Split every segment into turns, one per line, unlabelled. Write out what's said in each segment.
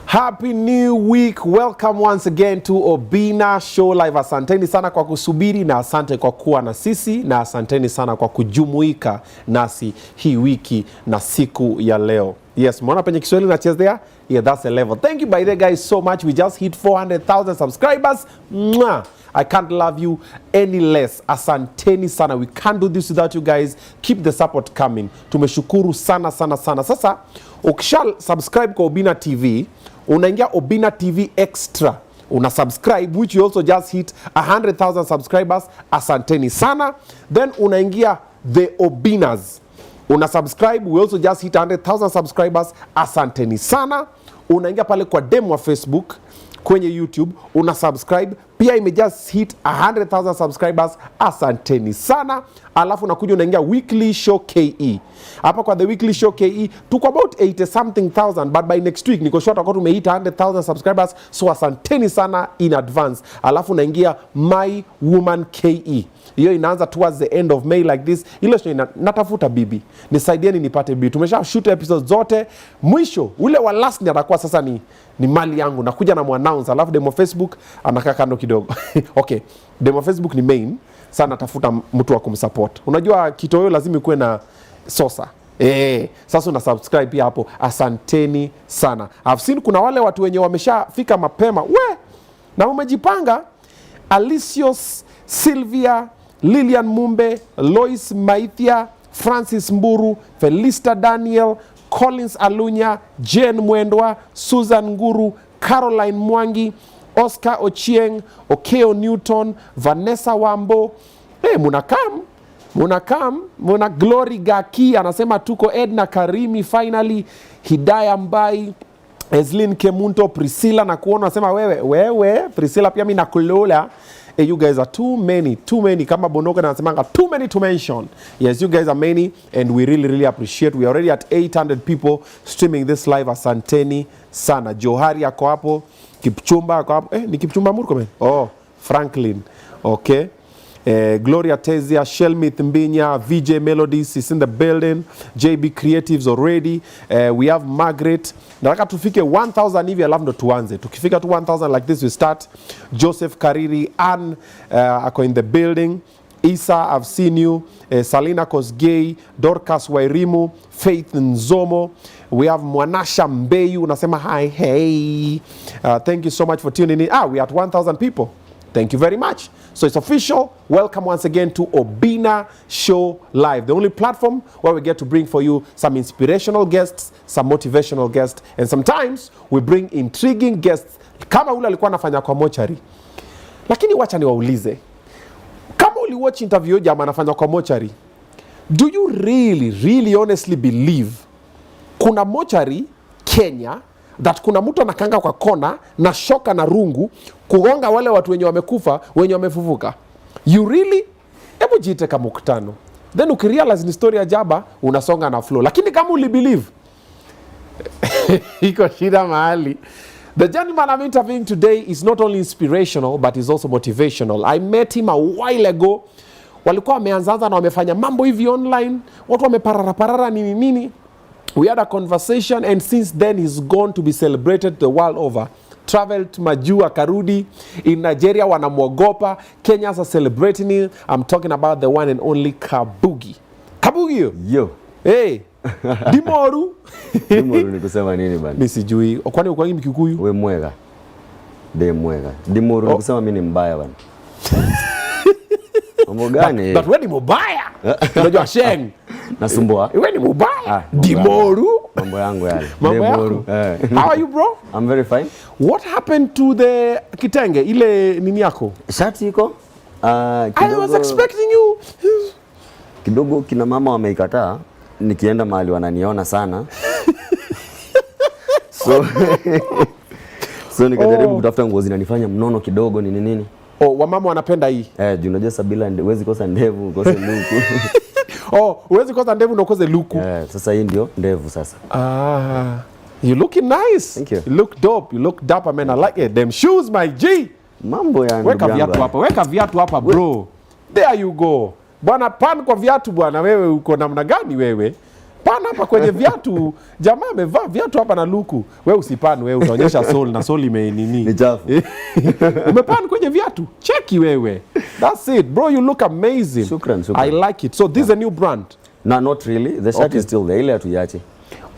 Happy New Week. Welcome once again to Obinna Show Live. Asanteni sana kwa kusubiri na asante kwa kuwa na sisi na asanteni sana kwa kujumuika nasi hii wiki na siku ya leo. Yes, mwana penye Kiswahili na chezea? Yeah, that's a level. Thank you by the guys so much. We just hit 400,000 subscribers. Mwah! I can't love you any less. Asanteni sana. We can't do this without you guys. Keep the support coming. Tumeshukuru sana sana sana. Sasa, ukisha subscribe kwa Obinna TV, unaingia Obinna Tv Extra. Una subscribe, which you also just hit 100,000 subscribers. Asanteni sana. Then unaingia the Obinaz. Una subscribe, we also just hit 100,000 subscribers. Asanteni sana. Unaingia pale kwa demo wa Facebook, kwenye YouTube, una subscribe, pia just hit 100,000 subscribers. Asanteni sana. Alafu unakuja unaingia Weekly Show KE. Hapa kwa the Weekly Show KE, tuko about 80 something thousand, but by next week niko sure tutakua tumehit 100,000 subscribers. So asanteni sana in advance. Alafu unaingia My Woman KE. Hiyo inaanza towards the end of May like this. Ile show natafuta bibi. Nisaidieni nipate bibi. Tumesha shoot episodes zote. Mwisho ule wa last ni atakuwa sasa ni mali yangu. Nakuja na mu-announce. Alafu demo Facebook anakaa kando kidogo. Okay. Demo Facebook ni main. Sana natafuta mtu wa kumsupport. Unajua kitoweo lazima ikuwe na sosa. Sasa una subscribe pia hapo. Asanteni sana. I've seen kuna wale watu wenye wameshafika mapema. Na umejipanga. Alicios, Sylvia, Lilian Mumbe, Lois Maithia, Francis Mburu, Felista Daniel, Collins Alunya, Jane Mwendwa, Susan Nguru, Caroline Mwangi, Oscar Ochieng, Okeo Newton, Vanessa Wambo. Muna Glory Gaki anasema tuko, Edna Karimi finally, Hidaya Mbai, Eslin Kemunto, Priscilla na kuona anasema wewe Priscilla pia mimi nakulola. You guys are too many. Kama Bonoga na nasemanga too many to mention. Yes, you guys are many and we really appreciate. We are already at 800 people streaming this live. Asanteni sana. Johari yako hapo, Kipchumba yako hapo. Ni Kipchumba Murkomen? Oh, Franklin. Okay. Gloria Tezia, Shelmith Mbinya, VJ Melodies is in the building. JB Creatives already. We have Margaret. Nataka tufike 1,000 hivi alafu ndo tuanze. Tukifika tu 1,000 like this we start. Joseph Kariri, Ann ako in the building. Isa, I've seen you. Salina Kosgei, Dorcas Wairimu, Faith Nzomo. We have Mwanasha Mbeyu. Unasema hi, hey. Thank you so much for tuning in. We are at 1,000 people. Thank you very much. So it's official. Welcome once again to Obinna Show Live, the only platform where we get to bring for you some inspirational guests, some motivational guests, and sometimes we bring intriguing guests. Kama ule alikuwa anafanya kwa mochari. Lakini wacha niwaulize. Kama uliwatch interview jamaa anafanya kwa mochari, do you really honestly believe kuna mochari Kenya that kuna mtu anakanga kwa kona na shoka na rungu kugonga wale watu wenye wamekufa, wenye wamefufuka? You really? Hebu jiite kama mkutano. Then ukirealize ni story ya jaba, unasonga na flow. Lakini kama ulibelieve, iko shida mahali. The gentleman I'm interviewing today is not only inspirational, but is also motivational. I met him a while ago. Walikuwa wameanza na wamefanya mambo hivi online. Watu wameparara nini. We had a conversation and since then he's gone to be celebrated the world over. Traveled to Majua, Karudi. In Nigeria, wanamwogopa. Kenyans are celebrating him. I'm talking about the one and only Kabugi. Kabugi!
Yo.
Hey! Dimoru!
Dimoru ni kusema nini bana?
Mimi sijui. Kwani uko ngi Mkikuyu?
We mwega. De mwega. Dimoru ni kusema mimi ni mbaya bana. Mambo gani?
But wewe ni mbaya. Unajua sheng.
Nasumbua.
Wewe ni mbaya. Dimoru.
Mambo yangu yale.
Dimoru. How are you bro?
I'm very fine.
What happened to the kitenge? Ile nini yako?
Shati iko?
I was expecting you.
Kidogo kina mama wameikataa. Nikienda mahali wananiona sana. So nikajaribu kutafuta nguo zinanifanya mnono kidogo nini.
Wamama wanapenda hii.
Juu unajua Sabila huwezi kosa ndevu, ukose luku.
Huwezi kosa ndevu na ukose luku.
Sasa hii ndio ndevu sasa.
You looking nice.
Thank you.
You look dope. You look dapper, man. I like it. Them shoes, my G.
Mambo ya ndugu yangu.
Weka viatu hapa, bro. There you go. Bwana pan kwa viatu bwana, wewe uko namna gani wewe? Pana hapa kwenye viatu. Jamaa amevaa viatu hapa na luku. Wewe usipan, wewe utaonyesha soul na soul nini.
Ni chafu.
Umepan kwenye viatu. Cheki wewe. That's it. Bro, you look amazing.
Shukran.
I like it. So this is a new brand.
No, not really. The shirt is still there. Ile hatuiache.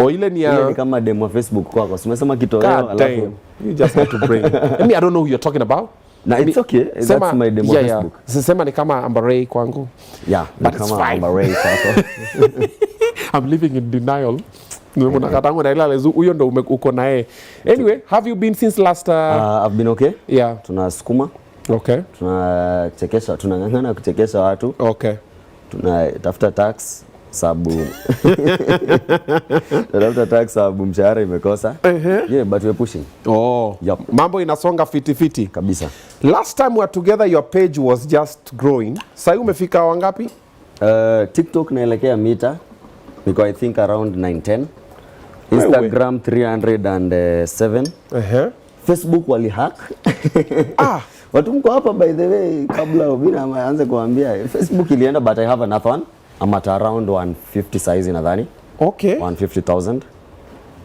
Ile ni
Ile ni kama demo wa Facebook kwako. Simesema kitoweo alafu.
You just have to bring. I mean, I don't know who you're talking about.
No, it's okay. That's my demo of Facebook.
Sema ni kama Amberey kwangu.
Yeah,
but
ni
it's
kama
fine.
Amberey kwako.
I'm living in denial. Unakatangu na ile huyo ndo uko na yeye. Anyway, have you been since last
I've been okay.
Yeah.
Tunasukuma.
Okay.
Tunachekesha, tunang'ang'ana kuchekesha watu.
Okay.
Tunatafuta tax sababu sababu mshahara imekosa. Yeah, but we're pushing.
Oh.
Yep.
Mambo inasonga fiti
Kabisa.
Last time we were together your page was just growing. Sasa umefika wangapi?
TikTok naelekea mita. Niko I think around 910. Instagram 307. Facebook walihack. Watu mko hapa by the way, kabla Obinna aanze kuambia Facebook ilienda, but I have another one. I'm at around 150 size nadhani.
Okay.
150,000.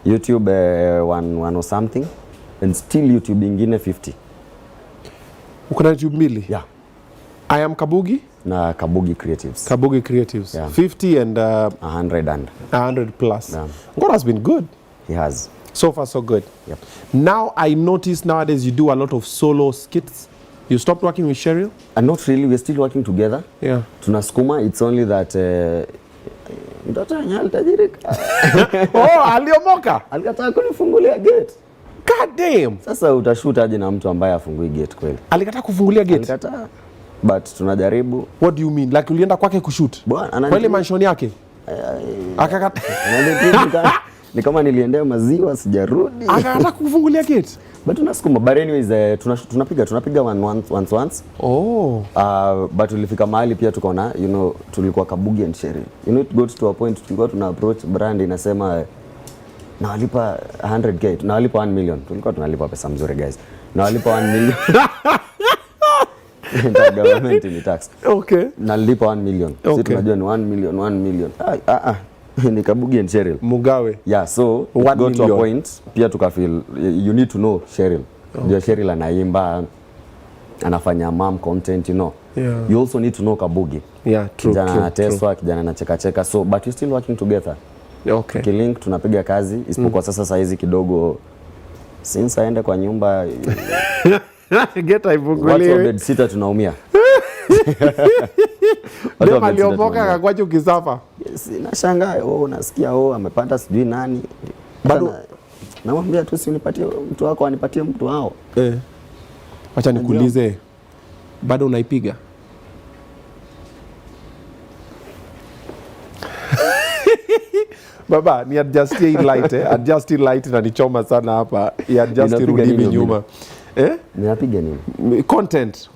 YouTube one or something, and still YouTube ingine 50.
Uko na YouTube mbili?
Yeah.
I am Kabugi
Na Kabugi Creatives.
Kabugi Creatives.
Yeah.
50 and
100
plus.
Yeah.
God has been good.
He has.
So far so good.
Yep.
Now I notice nowadays you do a lot of solo skits. You stopped working with Cheryl?
And not really, we're still working together.
Yeah.
Tunasukuma, it's only that mtoto anyali tajirika.
Oh, aliomoka.
Alikataa kunifungulia gate.
God damn.
Sasa utashoot aje na mtu ambaye afungui gate kweli?
Alikataa kufungulia gate.
Alikataa. But tunajaribu.
What do you mean? Like ulienda kwake kushoot?
Bwana,
kwa ile mansion yake? Akakataa.
Ni kama niliendea maziwa sijarudi.
Akakataa kufungulia gate.
But tunasukuma. But anyways, tunapiga once.
Oh.
But tulifika mahali pia tukaona, you know, tulikuwa Kabugi and Cheryl. You know, it got to a point tulikuwa tuna approach brand inasema nawalipa 100k, nawalipa 1 million. Tulikuwa tunalipa pesa mzuri guys. Nawalipa 1 million. Government ni tax.
Okay.
Nalipa 1 million.
Okay.
Sisi tunajua ni 1 million. Ni Kabugi and Cheryl.
Mugawe.
Yeah, so it got to a point pia tukafeel you need to know Cheryl. Ndio Cheryl anaimba, anafanya mom content, you know.
Yeah.
You also need to know Kabugi.
Yeah, true.
Kijana anateswa, kijana anacheka. So but we still working together.
Okay.
Tukilink tunapiga kazi isipokuwa sasa saizi kidogo since aende kwa nyumba
Get
watu wa bed sitter tunaumia.
Ndio aliomoka akakwaje ukisafa.
Yes, nashangaa unasikia amepata sijui nani. Bado namwambia tu si unipatie mtu wako anipatie mtu wao.
Acha nikuulize. Bado unaipiga? Baba, ni adjust hii light adjust hii light na nichoma sana hapa. Adjust rudi nyuma.
Ninapiga nini?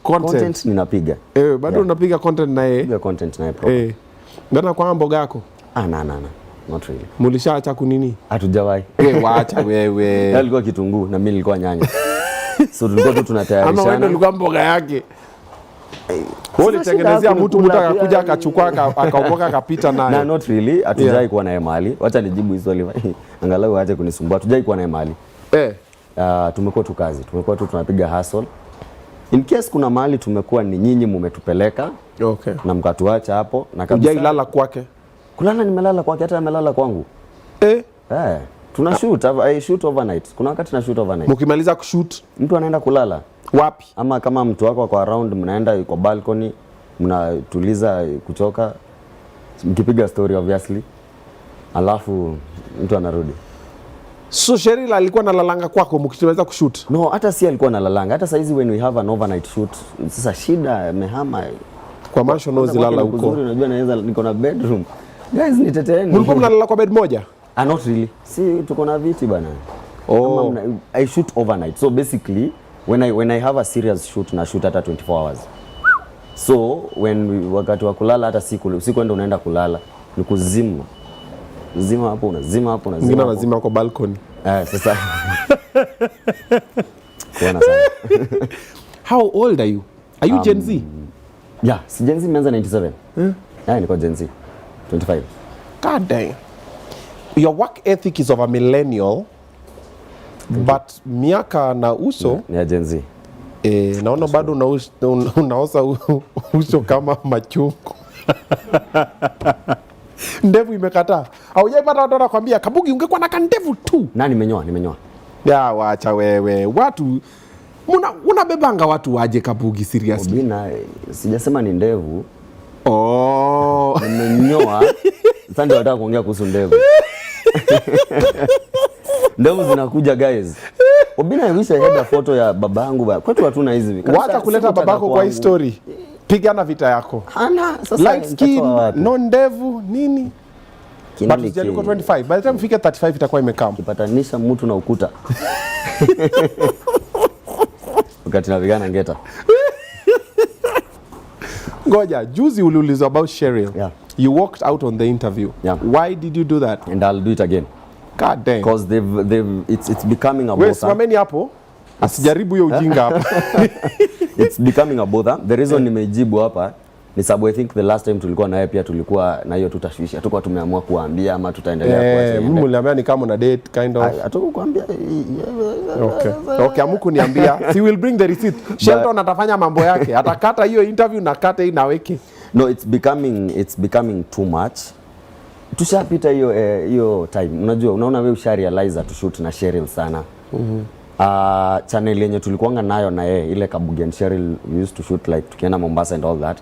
Content
ninapiga.
Bado unapiga content na yeye?
Piga content na yeye proper.
Ngana kwa mboga yako?
Na. Not really.
Mulishaacha kunini?
Hatujawahi.
Waacha wewe.
Alikuwa kitunguu na mimi nilikuwa nyanya. So tulikuwa tu tunatayarishana.
Ama wewe ulikuwa mboga yake? Wewe tengenezea mtu akakuja akachukua akaomoka akapita naye.
Na not really, hatujai kuwa naye mahali. Wacha nijibu hizo swali. Angalau aache kunisumbua. Hatujai kuwa naye mahali. Tumekuwa tu kazi. Tumekuwa tu tunapiga hustle. In case kuna mahali tumekuwa ni nyinyi mumetupeleka.
Okay.
Na mkatuacha hapo na kabisa.
Hujai lala kwake?
Kulala nimelala kwake, hata amelala kwangu. Tuna shoot, I shoot overnight. Kuna wakati na shoot overnight.
Mkimaliza kushoot,
mtu anaenda kulala.
Wapi?
Ama kama mtu wako kwa around, mnaenda kwa balcony, mnatuliza kuchoka, mkipiga story obviously. Alafu mtu anarudi.
So Cheryl alikuwa analalanga kwako mkiweza kushoot?
No, hata si alikuwa analalanga. Hata saizi when we have an overnight shoot, sasa shida mehama
kwa mansion nozi lala huko.
Unajua naweza niko na bedroom. Guys niteteeni.
Mlikuwa mnalala kwa bed moja?
Not really. Si tuko na viti bana. I shoot overnight. So basically when I have a serious shoot na shoot hata 24 hours. So wakati wa kulala hata siku ndo unaenda kulala ni kuzima. Zima hapo unazima hapo unazima.
Ngine lazima kwa balcony.
Sasa. Kuona sana.
How old are you? Are you Gen Z?
Yeah, si Gen Z, nimeanza 97. Niko Gen Z. 25.
God damn. your work ethic is of a millennial, but miaka na uso
ni Gen Z.
Naona bado unaosa uso kama machungu. Ndevu imekataa. Haujaipata watu wanakuambia Kabugi ungekuwa na kandevu tu.
Na nimenyoa.
Ya wacha wewe. Watu unabebanga watu waje Kabugi seriously.
Obinna, sijasema ni ndevu.
Oh.
Nimenyoa. Sasa ndio nataka kuongea kuhusu ndevu. Ndevu zinakuja guys. Obinna, I wish I had a photo ya babangu. Kwetu hatuna hizi.
Wacha kuleta babako kwa hii story. Pigana vita yako.
Hana, sasa
light skin, no ndevu, nini? But uko 25. By the time ufike 35 itakuwa imekaa.
Kipatanisha mtu na ukuta. Wakati napigana ngeta.
Ngoja, juzi uliulizwa about Cheryl.
Yeah.
You walked out on the interview.
Yeah.
Why did you do that?
And I'll do it again.
God damn.
Because it's becoming a bother.
Wewe simameni hapo. Asijaribu hiyo ujinga hapa.
It's becoming a bother. The reason nimejibu hapa ni sababu I think the last time tulikuwa naye pia tulikuwa na hiyo tutashwisha. Hatukuwa tumeamua kuambia ama tutaendelea kuacha.
Mimi niliambia ni kama una date kind of.
Hatukuwa kuambia.
Okay, amuku niambia. He will bring the receipt. Shelton atafanya mambo yake. Atakata hiyo interview na kata hii naweke.
No, it's becoming too much. Tushapita hiyo time. Unajua, unaona wewe usharealize to shoot na Cheryl sana. Channel yenye tulikuanga nayo na yeye ile Kabugi and Cheryl, we used to shoot like tukienda Mombasa and all that.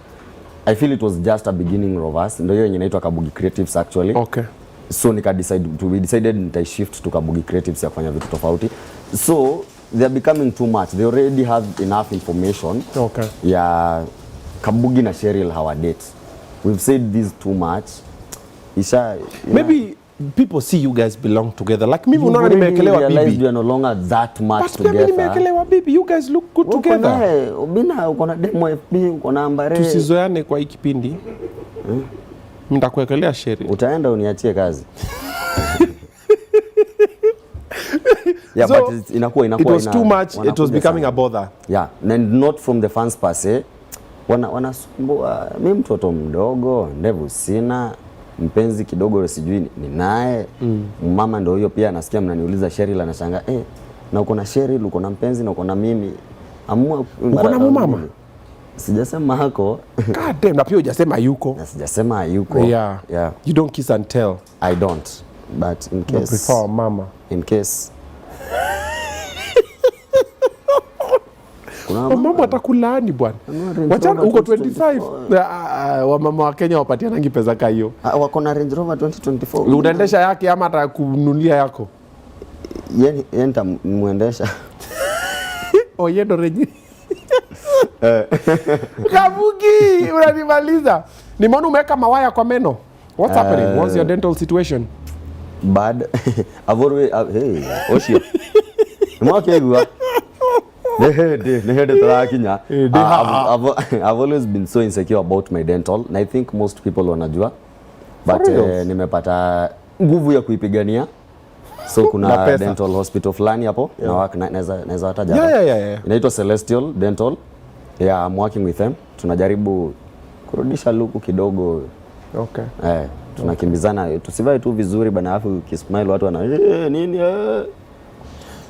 I feel it was just a beginning of us. Ndio hiyo yenye inaitwa Kabugi Creatives actually.
Okay.
So we decided nitai shift to Kabugi Creatives ya kufanya vitu tofauti. So they are becoming too much. They already have enough information.
Okay.
Ya Kabugi na Cheryl our date. We've said this too much.
Maybe people see you guys belong together. Like mimi unaona nimeekelewa bibi.
You are no longer that much
but
together.
But mimi nimeekelewa bibi. You guys look good together.
Obinna, uko na demo FB, uko na ambare.
Tusizoeane kwa hii kipindi. Nitakuwekelea Cheryl.
Utaenda uniachie kazi. Yeah,
so,
but inakuwa
it was too much. It was becoming a bother.
Yeah, and not from the fans per se. Wanasumbua mimi mtoto mdogo, ndevu sina, mpenzi kidogo sijui ni naye. Mama ndio hiyo pia anasikia mnaniuliza Cheryl, anashangaa na uko na Cheryl, uko na mpenzi na uko na mimi. Amua
uko na mama.
Sijasema hako.
God damn, na pia hujasema yuko.
Na sijasema yuko.
Yeah. You don't kiss and tell.
I don't. But in case.
You prefer mama.
In case.
Mama atakulaani bwana. Wachana uko 25. Wamama wa Kenya wapatianangi pesa ka hiyo.
Wako na Range Rover 2024.
Unaendesha yake ama atakununulia yako?
Yeye nitamuendesha.
Yeye ndo Range. Kabugi, unanimaliza. Nimeona umeweka mawaya kwa meno. What's happening? What's your dental situation?
Bad. I've always Oshio. I've always been so insecure about my dental, and I think most people wanajua, but nimepata nguvu ya kuipigania. So kuna dental hospital fulani hapo naweza wataja. Inaitwa Celestial Dental. Yeah, I'm working with them. Tunajaribu kurudisha luku kidogo.
Okay.
Tunakimbizana, tusivae tu vizuri bana, afu ukismile watu wana nini.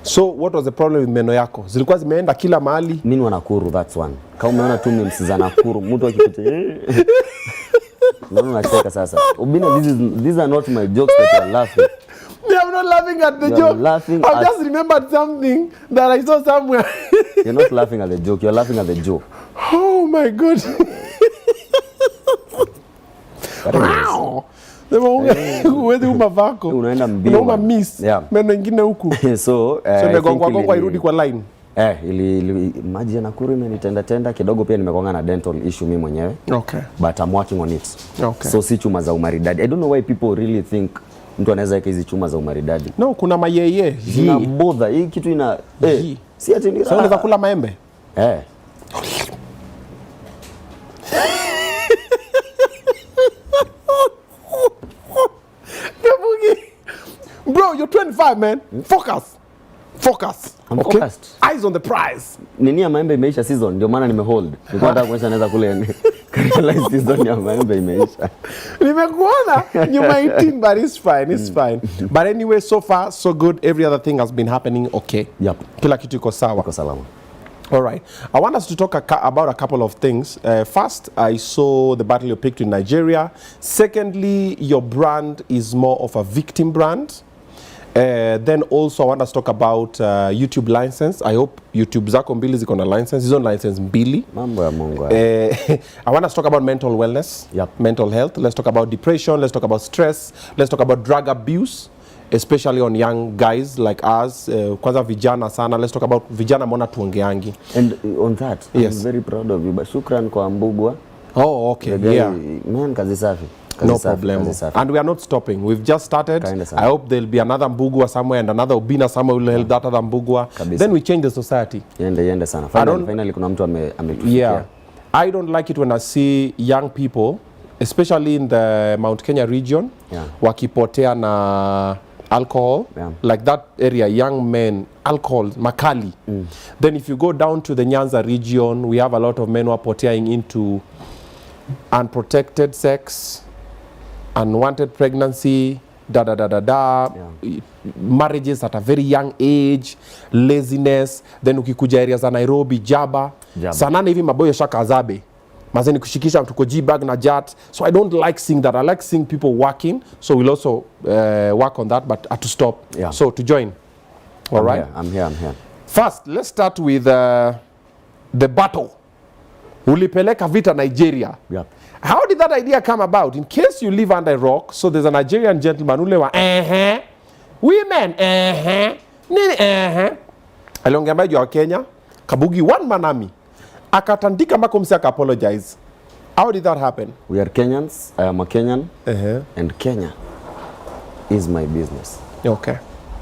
So what was the problem with meno yako? Zilikuwa zimeenda kila mahali?
Mimi wana Nakuru, that's one. Kama umeona tu memes za Nakuru, mtu akipita Mbona unacheka sasa? Obinna, these are not my jokes that you are laughing.
I'm not laughing at the joke. I've just remembered something that I saw somewhere.
You're not laughing at the joke, you're laughing at the joke.
Oh my God. Wow. Uwezi umavako.
Unaenda mbio.
Unauma miss. Meno ingine huku.
So
megongwa irudi kwa line.
Maji ya Nakuru imenitenda kidogo, pia nimekonga na dental issue mimi mwenyewe.
Okay.
But I'm working on it.
Okay.
So si chuma za umaridadi. I don't know why people really think mtu anaweza weka hizi chuma za umaridadi.
No, kuna mayeye.
Zina bodha. Hii kitu ina si ati ni.
Sasa unaweza kula maembe? Bro, you're 25, man. Focus.
I'm focused.
Eyes on the prize.
Nini ya maembe imeisha season, ndio maana nimehold. Nilikuwa nataka kuonyesha naweza kule Realize season ya maembe imeisha.
Nimekuona nyuma 18, but it's fine, it's fine. But anyway, so far so good. Every other thing has been happening okay.
Yep.
Kila kitu iko sawa.
Iko salama.
All right. I want us to talk about a couple of things. First, I saw the battle you picked in Nigeria. Secondly, your brand is more of a victim brand. Then also I want us to talk about YouTube license. I hope YouTube zako mbili ziko na license. Hizo license mbili.
Mambo ya Mungu.
I want us to talk about mental wellness, mental health. Let's talk about depression. Let's talk about stress. Let's talk about drug abuse, especially on young guys like us. Kwanza vijana sana. Let's talk about vijana mbona tuongeangi.
And on that,
yes.
I'm very proud of you. But shukran kwa Mbugua.
Oh, okay. Yeah.
Man, kazi safi.
No problem. And we are not stopping. We've just started. I hope there'll be another Mbugua somewhere and another Obinna somewhere will help that other Mbugua. Then we change the society.
Yende sana. Finally kuna mtu ametufikia.
Yeah. I don't like it when I see young people, especially in the Mount Kenya region, wakipotea na alcohol, like that area, young men, alcohol, makali. Then if you go down to the Nyanza region, we have a lot of men who are poteaing into unprotected sex, unwanted pregnancy, marriages at a very young age, laziness. Then ukikuja areas za Nairobi, Jaba. Sanane hivi maboyo shaka azabe. Mazeni kushikisha tuko G-bag na jat. So I don't like seeing that. I like seeing people working. So we'll also work on that, but to stop. So to join. All right?
I'm here.
First, let's start with the battle. Ulipeleka vita Nigeria. How did that idea come about? In case you live under a rock, so there's a Nigerian gentleman ule wa women nini aliongea mbaji wa Kenya, Kabugi one man army. Akatandika mpaka msi aka apologize. How did that happen?
We are Kenyans. I am a Kenyan. And Kenya is my business.
Okay.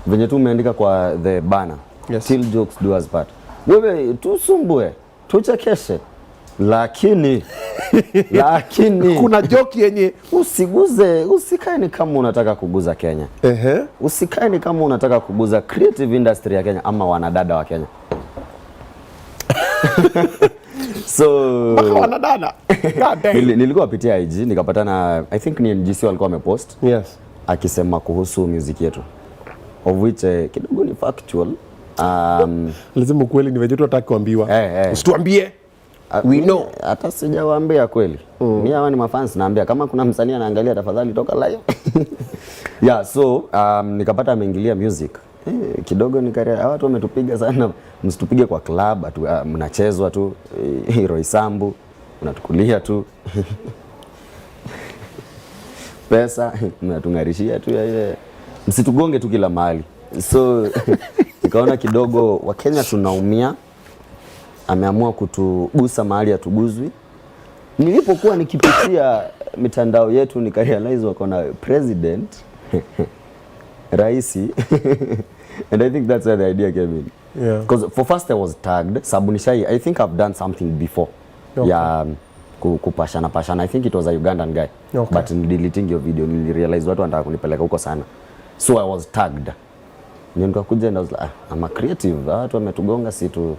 Venye tu umeandika kwa the banner.
Yes.
Till jokes do us part. Wewe tusumbue, tuchekeshe. Lakini
kuna joke yenye
usikae ni kama unataka kuguza Kenya. Usikae ni kama unataka kuguza creative industry ya Kenya ama wanadada wa Kenya. So
wanadada.
Nilikuwa pitia IG nikapatana, I think ni NGC walikuwa wamepost.
Yes.
Akisema kuhusu music yetu. Of which kidogo ni factual.
Lazima kweli ni vejetu hataki kuambiwa. Usituambie. We know.
Hata sijawaambia kweli. Mimi hawa ni mafans naambia kama kuna msanii anaangalia tafadhali toka live. So nikapata ameingilia music. Kidogo nikaria watu wametupiga sana, msitupige kwa club, mnachezwa tu Roy Sambu, unatukulia tu. Pesa mnatungarishia tu msitugonge tu kila mahali. So nikaona kidogo wa Kenya tunaumia. Ameamua kutugusa mahali atuguzwi. Nilipokuwa nikipitia mitandao yetu nikarealize wako na president raisi and I think that's where the idea came in. Because for first I was tagged Sabunishai. I think I've done something before. Kupashana. I think it was a Ugandan guy. But in deleting your video nilirealize watu wanataka kunipeleka huko sana. So I was tagged. Nikakuja and I was like, I'm a creative. Watu wametugonga si tu.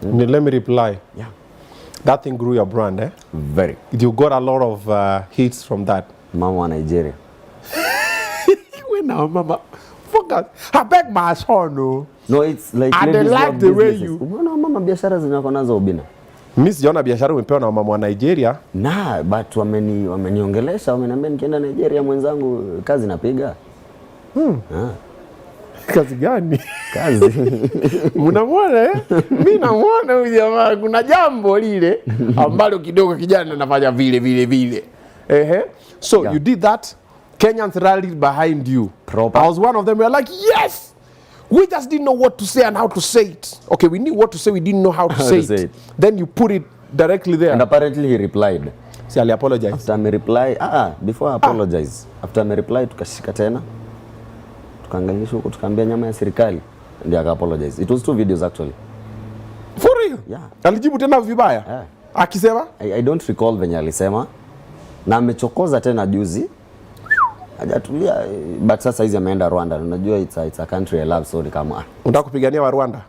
Let me reply. That thing grew your brand,
Very.
You got a lot of hits from that.
Mama wa Nigeria.
When now, mama, focus. I beg my son, no.
No, it's like.
I like the way you.
Unaona mama biashara zinako nazo Obinna.
Mimi sijaona biashara umepewa na mama wa Nigeria.
But wameniongelesha, wameniambia nikienda Nigeria mwenzangu kazi napiga.
Kazi gani?
Kazi.
Mnamwona Mimi namuona huyu jamaa kuna jambo lile ambalo kidogo kijana anafanya vile. So you did that. Kenyans rallied behind you.
Proper.
I was one of them. We were like, yes! We just didn't know what to say and how to say it. Okay, we knew what to say, we didn't know how to say it. Then you put it directly there.
And apparently he replied.
See, I apologize.
After me reply, before I apologize. After me reply tukashika tena. Tukaangalisha huko tukaambia nyama ya serikali. Ndio aka apologize. It was 2 videos actually.
For real?
Yeah.
Alijibu tena vibaya? Akisema?
I don't recall venye alisema. Na amechokoza tena juzi. Hajatulia, but sasa hizi ameenda Rwanda. Unajua it's a country I love, so ni kama
unataka kupigania wa Rwanda.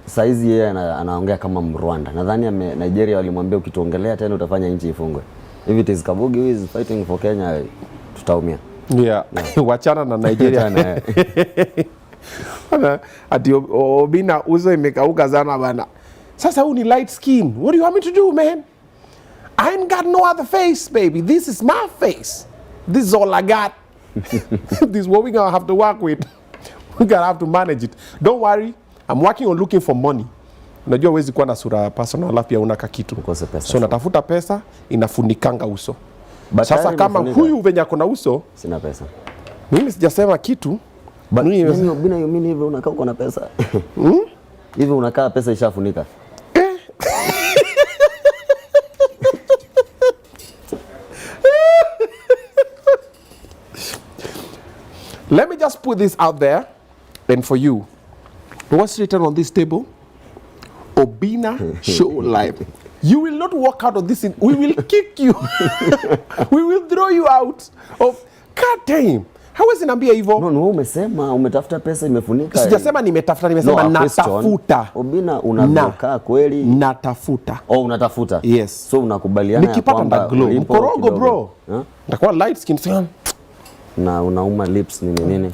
Sasa hizi yeye anaongea kama Mrwanda. Nadhani Nigeria walimwambia ukituongelea tena utafanya nchi ifungwe. If it is Kabugi who is fighting for Kenya, tutaumia.
Yeah. Wachana na Nigeria. Ati Obinna uso imekauka sana bana. Sasa huu ni light skin. What do you want me to do, man? I ain't got no other face, baby. This is my face. This is all I got. This is what we're going to have to work with. We're going to have to manage it. Don't worry. I'm working on looking for money. Unajua huwezi kuwa na sura personal alafu pia unaka kitu. So natafuta pesa inafunikanga uso. Sasa kama huyu venye ako na uso,
sina pesa.
Mimi sijasema kitu.
Mimi Obinna yumini hivi unakaa uko na pesa. Hivi unakaa pesa ishafunika.
Let me just put this out there and for you. What's written on this table? Obinna Show Live. You will not walk out of this. We will kick you. We will throw you out of. God damn. Hawezi niambia hivyo.
No, umesema umetafuta pesa imefunika.
Sijasema nimetafuta, nimesema natafuta.
Obinna unakaa kweli?
Natafuta.
Unatafuta.
Yes.
So unakubaliana
nikipata nda glow. Mkorogo bro. Nitakuwa light skin sana.
Na unauma lips nini.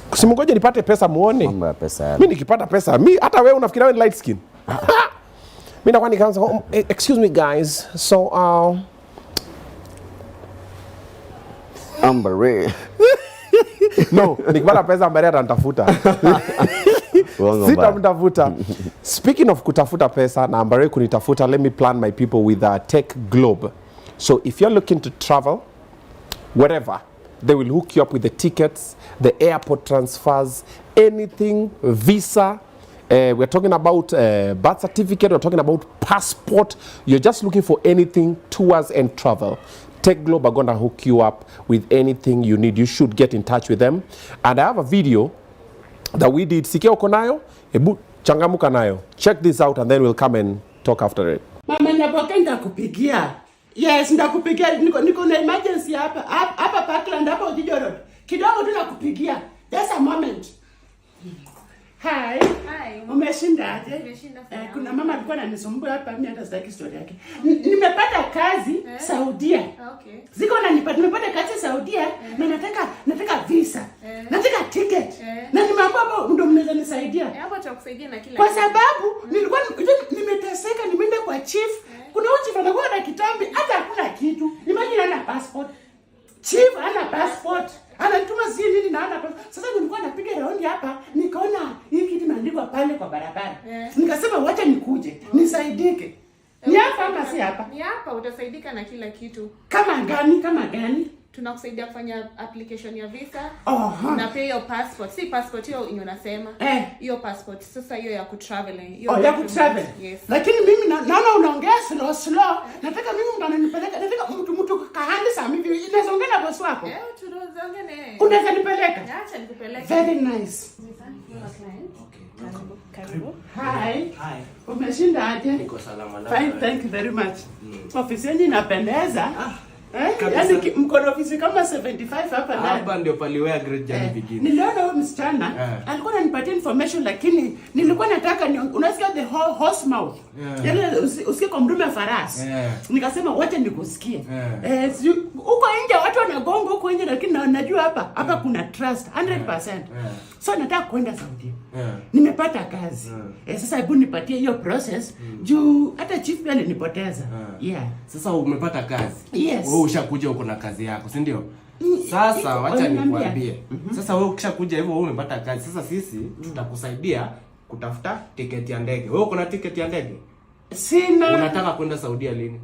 Kusimungoje nipate pesa muone.
Mambo ya pesa.
Mimi nikipata pesa, hata wewe unafikiria wewe light skin. Mimi nakwani kaanza, excuse me guys. So
Ambare.
No, nikipata pesa Ambare atanitafuta. Sitamtafuta. Speaking of kutafuta pesa na Ambare kunitafuta, let me plan my people with Tech Globe. So if you're looking to travel wherever, they will hook you up with the tickets, the airport transfers, anything, visa. We're talking about birth certificate, we're talking about passport. You're just looking for anything, tours and travel. Tech Globe are going to hook you up with anything you need. You should get in touch with them. And I have a video that we did. Sikia uko nayo, ebu changamuka nayo. Check this out and then we'll come and talk after it.
Mama napoka ndakupigia. Yes, ndakupigia. Niko na emergency hapa. Hapa Parkland, hapa Ojiji Road. Kidogo tu nakupigia. Just a moment. Hi.
Hi.
Umeshinda aje?
Nimeshinda.
Kuna mama alikuwa ananisumbua hapa, mimi hata sitaki story yake. Nimepata kazi Saudia.
Okay.
Nimepata kazi Saudia na nataka visa. Nataka ticket. Na nimeambiwa hapo ndio mnaweza nisaidia.
Hapo tutakusaidia na kila
kwa sababu nilikuwa nimeteseka, nimeenda kwa chief. Kuna chief anakuwa na kitambi hata hakuna kitu. Imagine ana passport. Chief ana passport. Anatuma nini na ana passport. Sasa nilikuwa napiga round hapa, nikaona hii kitu imeandikwa pale kwa barabara. Nikasema wacha nikuje, nisaidike. Ni hapa ama si hapa?
Ni hapa utasaidika na kila kitu.
Kama gani?
Tunakusaidia kufanya application ya visa. Na pia hiyo passport. Si passport hiyo unasema. Hiyo passport. Sasa hiyo ya kutravel.
Ya kutravel.
Yes.
Lakini mimi naona unaongea slow. Nataka mimi mtu ananipeleka. Nataka mtu kahandi saa mimi. Inaweza ongea na boss wako?
Tunaongea naye.
Unaweza nipeleka?
Acha nikupeleke.
Very nice.
Karibu.
Hi. Umeshinda aje?
Niko salama na.
Fine, thank you very much. Ofisi yenu inapendeza. Yaani mkono ofisi kama 75 hapa ndani.
Hapa ndio paliwea great journey begin.
Niliona huyo msichana alikuwa ananipatia information, lakini nilikuwa nataka unasikia the horse mouth. Yaani usikie kwa mdume farasi. Nikasema wacha nikusikie. Huko nje watu wanagonga huko nje, lakini najua hapa kuna trust 100%. So nataka kwenda Saudi. Nimepata kazi. Sasa hebu nipatie hiyo process juu hata chief pia alinipoteza.
Sasa umepata kazi.
Yes.
Wewe ushakuja uko na kazi yako, si ndio? Sasa wacha nikwambie. Sasa wewe ukishakuja hivyo wewe umepata kazi. Sasa sisi tutakusaidia kutafuta tiketi ya ndege. Wewe uko na tiketi ya ndege?
Sina.
Unataka kwenda Saudia lini?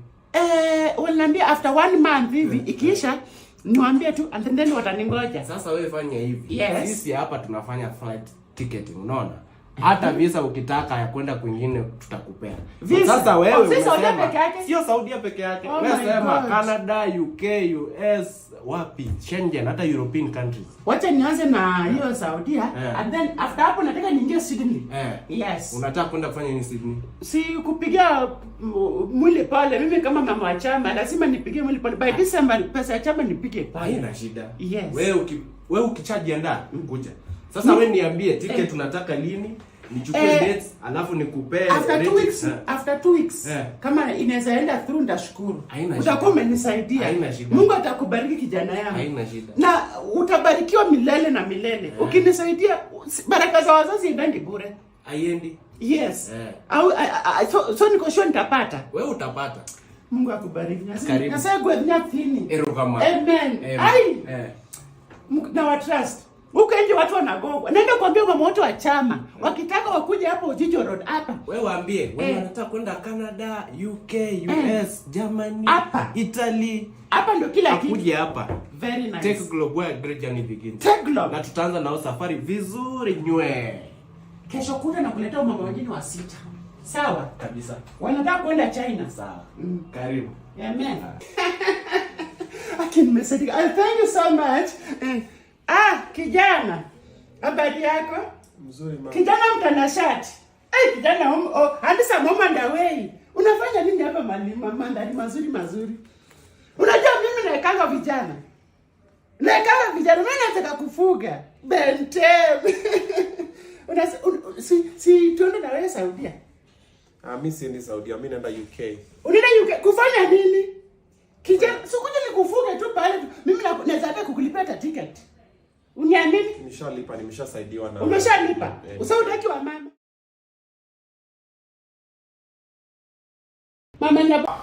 Waliniambia after 1 month hivi ikiisha niwaambie tu and then wataningoja.
Sasa wewe fanya hivi.
Yes.
Sisi hapa tunafanya flight ticketing, unaona? Hata visa ukitaka ya kwenda kwingine tutakupea.
Sasa
wewe
sio Saudia peke yake.
Sio Saudia peke yake. Wewe sema Canada, UK, US, wapi? Schengen, hata European countries.
Wacha nianze na hiyo Saudia and then after hapo nataka niingie Sydney. Yes.
Unataka kwenda kufanya nini Sydney?
Si kupigia mwili pale. Mimi kama mama wa chama lazima nipige mwili pale. By December pesa ya chama nipige pale.
Haina shida.
Yes.
Wewe ukichajiandaa kuja. Sasa wewe niambie ticket tunataka lini? Nichukue dates alafu nikupe
after 2 weeks. Kama inaweza enda through ndashukuru. Utakuwa umenisaidia. Mungu atakubariki kijana yangu.
Haina shida.
Na utabarikiwa milele na milele. Ukinisaidia baraka za wazazi ibendi bure.
Haiendi.
Yes. So niko sure nitapata.
Wewe utapata.
Mungu akubariki.
Nasema
kwa nyatini.
Erukama.
Amen. Ai. Na wa trust. Huko nje watu wanagogwa. Naenda kuambia mama wote wa chama. Wakitaka wakuja hapo Jijo Road hapa.
Wewe waambie, wewe unataka kwenda Canada, UK, US, Germany, Italy.
Hapa ndio kila kitu.
Kuja hapa.
Very nice.
Take Globe where great journey begins.
Take Globe.
Na tutaanza nao safari vizuri nywe.
Kesho kuna na kuleta mama wengine wa 6. Sawa
kabisa.
Wanataka kwenda China.
Sawa. Karibu.
Amen. Akini message. Thank you so much. Kijana. Habari yako?
Mzuri mama.
Kijana mtanashati. Kijana handisa mama ndawei. Unafanya nini hapa mandhari mazuri? Unajua mimi naekanga vijana. Mimi nataka kufuga. Bentem. Si tuende na wewe Saudia.
Mimi siendi Saudia, mimi naenda UK.
Unaenda UK kufanya nini? Kijana, sikuja nikufuge tu pale. Mimi naweza hata kukulipia ticket. Uniamini?
Nimeshalipa, nimeshasaidiwa na.
Umeshalipa? Usaudaki wa mama. Mama nyaba.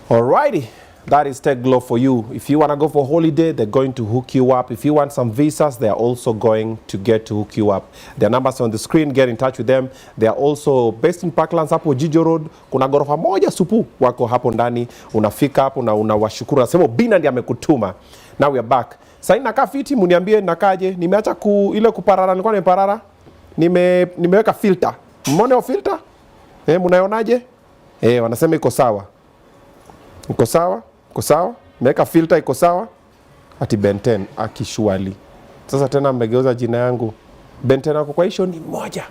Alrighty. That is Tech Glow for you. If you want to go for holiday, they're going to hook you up. If you want some visas, they are also going to get to hook you up. Their numbers on the screen, get in touch with them. They are also based in Parklands, hapo Jijo Road. Kuna gorofa moja supu wako hapo ndani. Unafika hapo na unawashukuru. Nasema Obinna ndiye amekutuma. Now we are back. Sasa nakaa fiti, mniambie nakaje. Nimeacha ile kuparara, nilikuwa nimeparara. Nimeweka filter. Mmeona hiyo filter? Mnaionaje? Wanasema iko sawa. Iko sawa? Iko sawa? Nimeweka filter iko sawa? Ati Benten akishwali. Sasa tena mmegeuza jina yangu. Benten ako kwa hisho ni moja.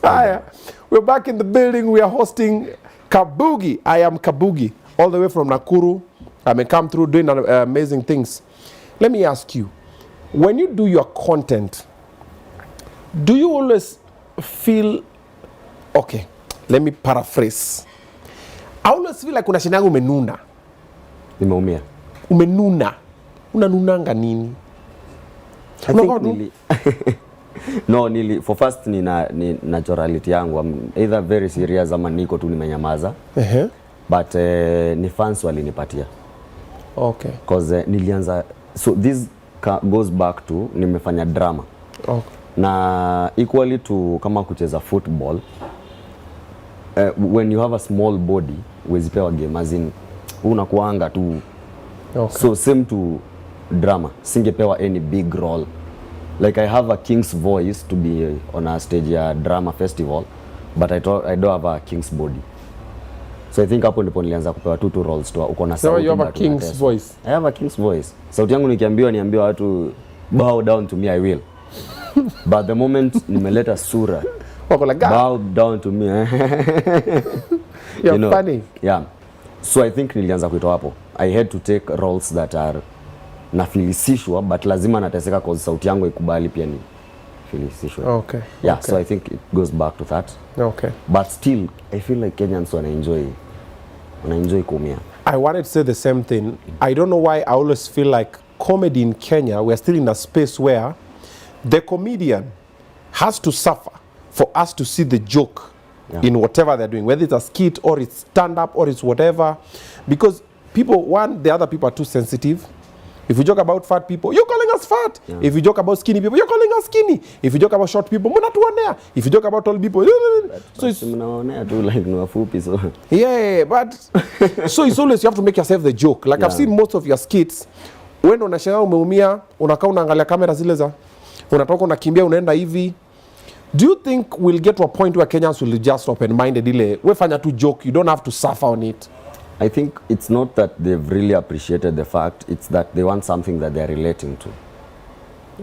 Haya. We're back in the building. We are hosting Kabugi. I am Kabugi. All the way from Nakuru. I may come through doing amazing things. Let me ask you, when you do your content, do you always feel, okay, let me paraphrase. I always feel like unashinanga umenuna.
Nimeumia.
Umenuna. Unanunanga nini?
I think no, for first ni naturality yangu. I'm either very serious ama niko tu nimenyamaza. But ni fans walinipatia.
Okay.
Because nilianza, so this goes back to nimefanya drama.
Okay.
Na equally to kama kucheza football, when you have a small body, uwezipewa game as in unakuanga tu.
Okay.
So same to drama, singepewa any big role. Like I have a king's voice to be on a stage ya drama festival, but I don't have a king's body. So I think hapo ndipo nilianza kupewa two roles tu, uko na sauti.
So you have a king's voice.
I have a king's voice. Sauti yangu niambiwa watu bow down to me, I will. But the moment nimeleta sura, bow down to me.
You're funny.
Yeah. So I think nilianza kuitoa hapo. I had to take roles that are nafilisishwa, but lazima nateseka cause sauti yangu ikubali pia ni filisishwa.
Okay.
Yeah,
okay.
So I think it goes back to that.
Okay.
But still, I feel like Kenyans wanaenjoy kumia.
I wanted to say the same thing. I don't know why I always feel like comedy in Kenya, we're still in a space where the comedian has to suffer for us to see the joke in whatever they're doing, whether it's a skit or it's stand-up or it's whatever. Because people, the other people are too sensitive. If you joke about fat people, you're calling us fat. Yeah. If you joke about skinny people, you're calling us skinny. If you joke about short people, mnatuonea. If you joke about tall people, so it's
mnaonea tu like ni wafupi so.
Yeah, but so it's always you have to make yourself the joke. Like I've seen most of your skits, when unashangaa umeumia, unakaa unaangalia kamera zile za unatoka unakimbia unaenda hivi. Do you think we'll get to a point where Kenyans will just open-minded ile we fanya tu joke, you don't have to suffer on it?
I think it's not that they've really appreciated the fact, it's that they want something that they're relating to.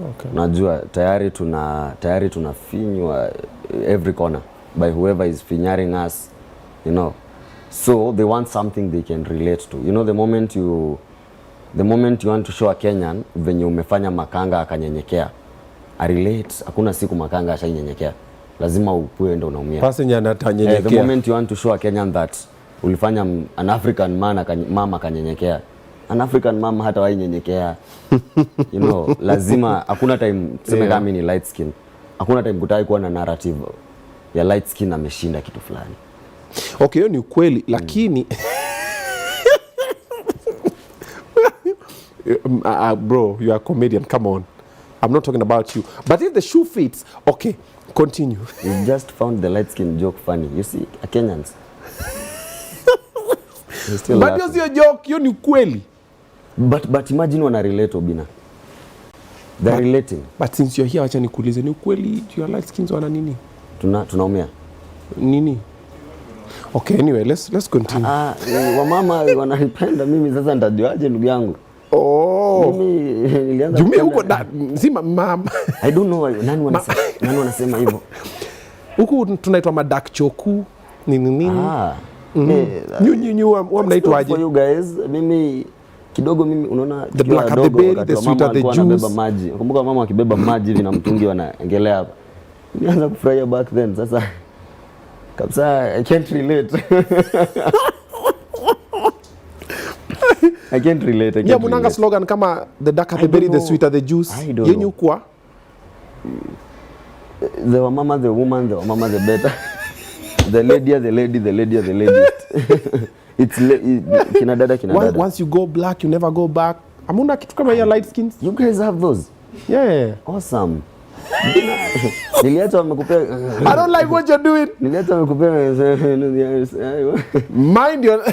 Okay.
Najua tayari tunafinywa every corner by whoever is finyaring us, you know. So they want something they can relate to. You know, the moment you want to show a Kenyan venye umefanya makanga akanyenyekea, I relate. Hakuna siku makanga ashainyenyekea, lazima ukue ndo unaumia.
Passenger anatanyenyekea.
The moment you want to show a Kenyan that ulifanya an African mama akanyenyekea, an African mama hata wainyenyekea. You know, lazima hakuna time tuseme kama ni light skin. Hakuna time kutai kuwa na narrative ya light skin ameshinda kitu fulani.
Okay, hiyo ni ukweli, lakini bro, you are a comedian, come on. I'm not talking about you. But if the shoe fits, okay, continue.
You just found the light skin joke funny. You see, Kenyans.
But you're your joke, you ni ukweli.
But imagine wana relate, Obinna. They're relating.
But since you're here, wacha nikuulize, ni ukweli your light skins wana nini?
Tunaumia.
Nini? Okay, anyway, let's continue.
Wamama wananipenda mimi, sasa nitajuaje ndugu yangu? Mimi nilianza
Jumbe huko si mama.
I don't know nani wanasema hivyo.
Huko tunaitwa madak choku nini. Nyinyi mnaitwa aje?
For you guys, mimi kidogo unaona
the black the berry, the sweeter the juice.
Wanabeba maji. Kumbuka mama akibeba maji hivi na mtungi wanaengelea hapa. Nilianza kufurahia back then, sasa kabisa I can't relate. I can't relate.
Yeah, munanga slogan kama the darker the berry, the sweeter the juice. Yenyu kwa?
The mama, the woman, the mama, the better. The lady, the lady, the lady, the lady. It's kina dada.
Once you go black, you never go back. Amuna kitu kama ya light skins.
You guys have those?
Yeah.
Awesome. Niliacha wamekupea.
I don't like what you're doing.
Niliacha wamekupea.
Mind your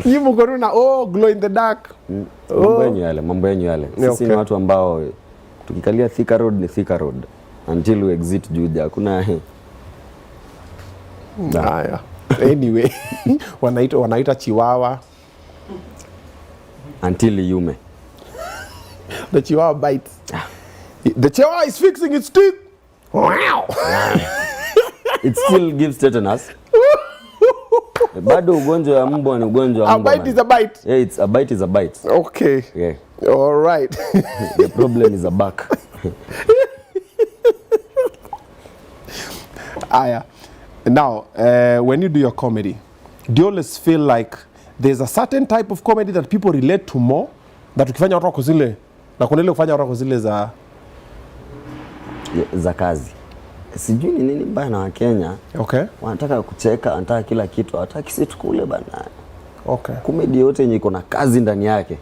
you mkoruna glow in the dark.
Mambo yenyu yale. Sisi ni watu ambao tukikalia Thika Road ni Thika Road until we exit Juja. Hakuna
haya. Anyway, wanaita chiwawa
until yume.
The chihuahua bites. The chihuahua is fixing its teeth. Wow.
It still gives tetanus. Bado ugonjwa ya mbwa ni ugonjwa wa mbwa.
A bite is a bite.
Yeah, a bite is a bite.
Okay.
Yeah.
All right.
The problem is a back.
Aya. Now, when you do your comedy, do you always feel like there's a certain type of comedy that people relate to more? That ukifanya watu wako zile na kuna ile kufanya watu wako zile
za kazi. Sijui ni nini mbaya na Wakenya.
Okay.
Wanataka kucheka, wanataka kila kitu, hawataki sisi tukule bana.
Okay.
Comedy yote yenye iko na kazi ndani yake.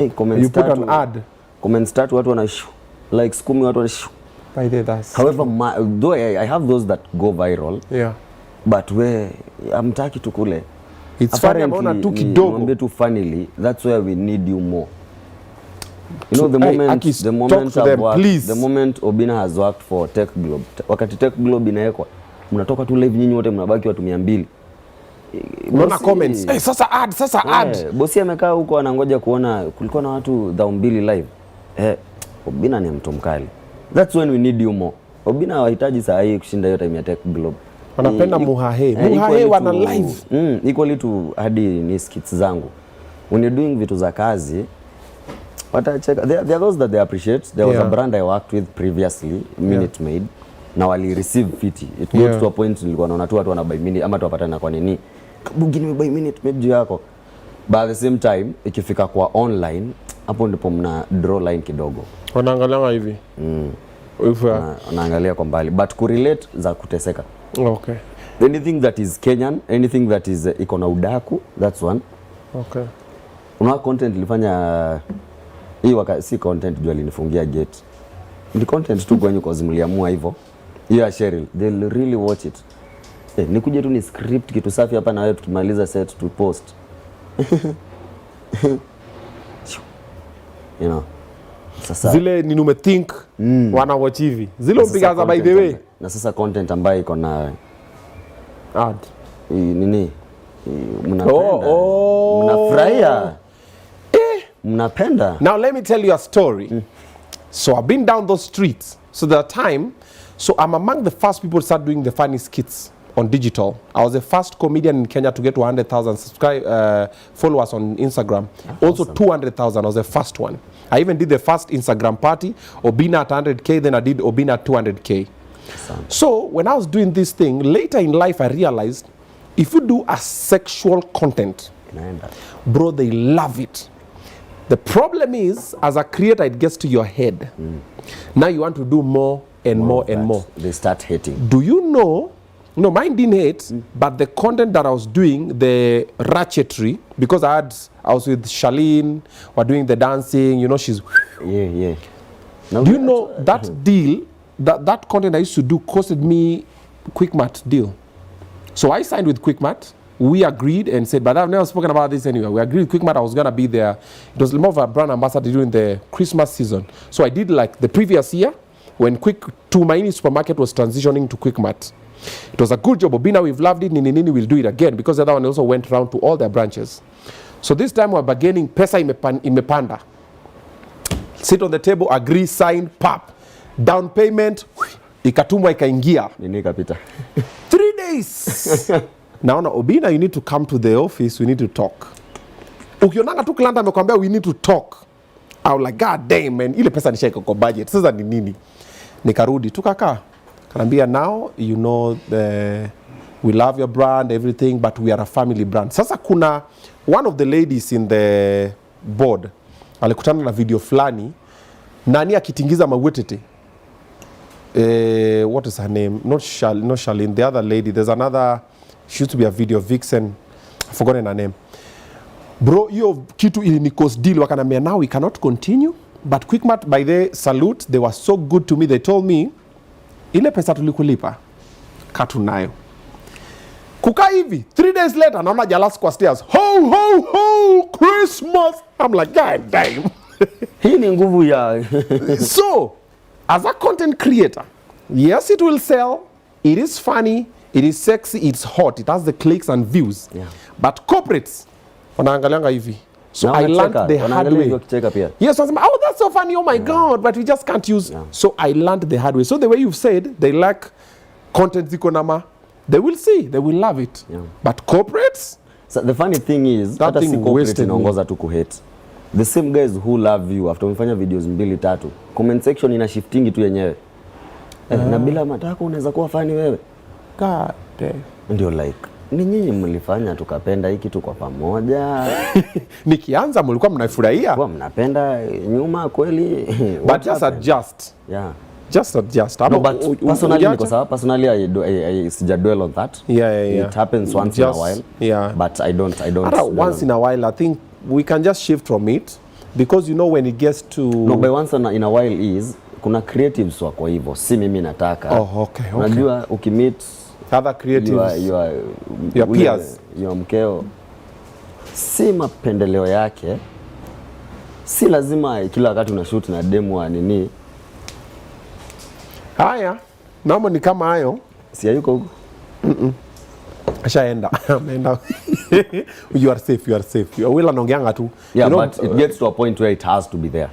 You put an ad.
Comment start watu wana likes 10 watu wana
by the that's.
However, though I have those that go viral.
Yeah.
But where amtaki tukule.
It's funny about tu kidogo.
Mwambie tu funnily, that's where we need you more. You know, the moment Obinna has worked for Tech Globe, wakati Tech Globe inawekwa, mnatoka tu live nyinyi wote mnabaki watu 200.
Unaona comments, sasa ad.
Bosi amekaa huko anangoja kuona kulikuwa na watu 200 live. Obinna ni mtu mkali. That's when we need you more. Obinna hawahitaji saa hii kushinda hiyo time ya Tech Globe.
Wanapenda muhahe wana live.
Equally to hadi ni skits zangu. When you're doing vitu za kazi, watacheka. There are those that they appreciate. There was a brand I worked with previously, Minute Maid. Na wali receive fiti. It got to a point nilikuwa naona tu watu wana buy minute ama tuwapatana kwa nini. Kabugi nimebuy Minute Maid juu yako. But at the same time, ikifika kwa online, hapo ndipo mna draw line kidogo.
Wanaangalia hivi.
Wanaangalia kwa mbali. But kurelate za kuteseka.
Okay.
Anything that is Kenyan, anything that is iko na udaku, that's one.
Okay.
Una content ilifanya hii si content juu alinifungia gate. Ni content tu kwenye kwa zimuliamua hivyo. Yeah, Cheryl, they'll really watch it. Nikuje tu ni script kitu safi hapa na wewe tukimaliza set to post. You know. Sasa
zile ni umethink wana watch hivi. Zile mpigaza by the way.
Na sasa content ambayo iko na
ad
nini? Mnapenda. Mnafurahia. Mnapenda.
Now let me tell you a story. So I've been down those streets. So the time, so I'm among the first people to start doing the funny skits on digital. I was the first comedian in Kenya to get 100,000 followers on Instagram.
Awesome.
Also 200,000. I was the first one. I even did the first Instagram party, Obinna at 100K, then I did Obinna at 200K.
Awesome.
So when I was doing this thing, later in life I realized if you do a sexual content, bro, they love it. The problem is, as a creator, it gets to your head. Now you want to do more and more and more.
They start hating.
Do you know? No, mine didn't hate, but the content that I was doing, the ratchetry, because I was with Charlene, we're doing the dancing, you know, she's...
Yeah. Now
do you know that deal, that content I used to do costed me QuickMart deal. So I signed with QuickMart. We agreed and said, but I've never spoken about this anyway. We agreed with QuickMart I was going to be there. It was more of a brand ambassador during the Christmas season. So I did like the previous year when Tumaini Supermarket was transitioning to QuickMart. It was a good job. Obinna, we've loved it. Nini we'll do it again because the other one also went around to all their branches. So this time we're bargaining. Pesa imepanda. Sit on the table, agree, sign, pap. Down payment, ikatumwa ikaingia.
Nini kapita?
3 days. Naona Obinna, you need to come to the office, we need to talk. Ukionanga tu client amekwambia we need to talk. I was like, God damn man, ile pesa nishaika kwa budget. Sasa ni nini? Nikarudi tukakaa. Kanambia now you know we love your brand everything but we are a family brand. Sasa kuna one of the ladies in the board alikutana na video fulani nani akitingiza mawetete. What is her name? Not Charlene, the other lady. There's another, she used to be a video vixen. I've forgotten her name. Bro, hiyo kitu ilinikos deal wakanambia now we cannot continue. But QuickMart by the salute, they were so good to me. They told me, ile pesa tulikulipa, katu nayo. Kuka hivi, 3 days later, naona Jalas kwa stairs. Ho, ho, ho, Christmas. I'm like, God damn.
Hii ni nguvu ya...
So, as a content creator, yes, it will sell. It is funny. It is sexy. It's hot. It has the clicks and views. Yeah. But corporates, wanaangalianga hivi. So
now
I learned the hard way. Yes, oh, that's so funny. Oh my God, but we just can't use. Yeah. So I learned the hard way. So the way you've said, they like content zikonama. They will see. They will love it. Yeah. But corporates.
So the funny thing is, that thing corporate inaongoza tu kuhate. The same guys who love you after umefanya videos 2-3, comment section ina shiftingi tu yenyewe. Na bila matako unaweza kuwa funny wewe.
God damn.
Ndio like ni nyinyi mlifanya tukapenda hiki tu kwa pamoja.
Nikianza mlikuwa mnafurahia.
Kwa mnapenda nyuma kweli.
But just adjust.
Yeah.
Just adjust.
No, but personally because personally I sija dwell on that.
Yeah.
It happens once in a while.
Yeah.
But I don't
once in a while I think we can just shift from it because you know when it gets to
no by once in a while is kuna creatives wako hivyo si mimi nataka.
Oh, okay.
Unajua ukimit
other creatives your peers
your mkeo si mapendeleo yake, si lazima kila wakati una shoot na demo wa nini.
Haya mambo ni kama hayo,
si hayuko huko.
Ashaenda ameenda. You are safe. Will anaongeanga tu.
Yeah, you know, but it gets to a point where it has to be there.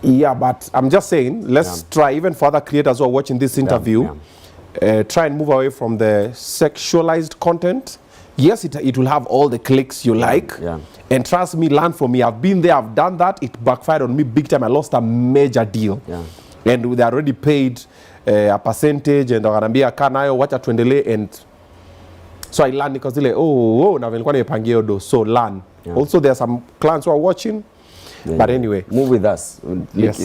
Yeah, but I'm just saying, let's try, even for other creators who are watching this interview, try and move away from the sexualized content. Yes, it will have all the clicks you like. Yeah. And trust me, learn from me. I've been there, I've done that. It backfired on me big time. I lost a major deal. Yeah. And they already paid a percentage and wananiambia kanayo wacha tuendelee, and so I learned because like na nilikuwa nimepangia odo, so learn. Yeah. Also there are some clients who are watching. Yeah. But anyway,
move with us.
Yes.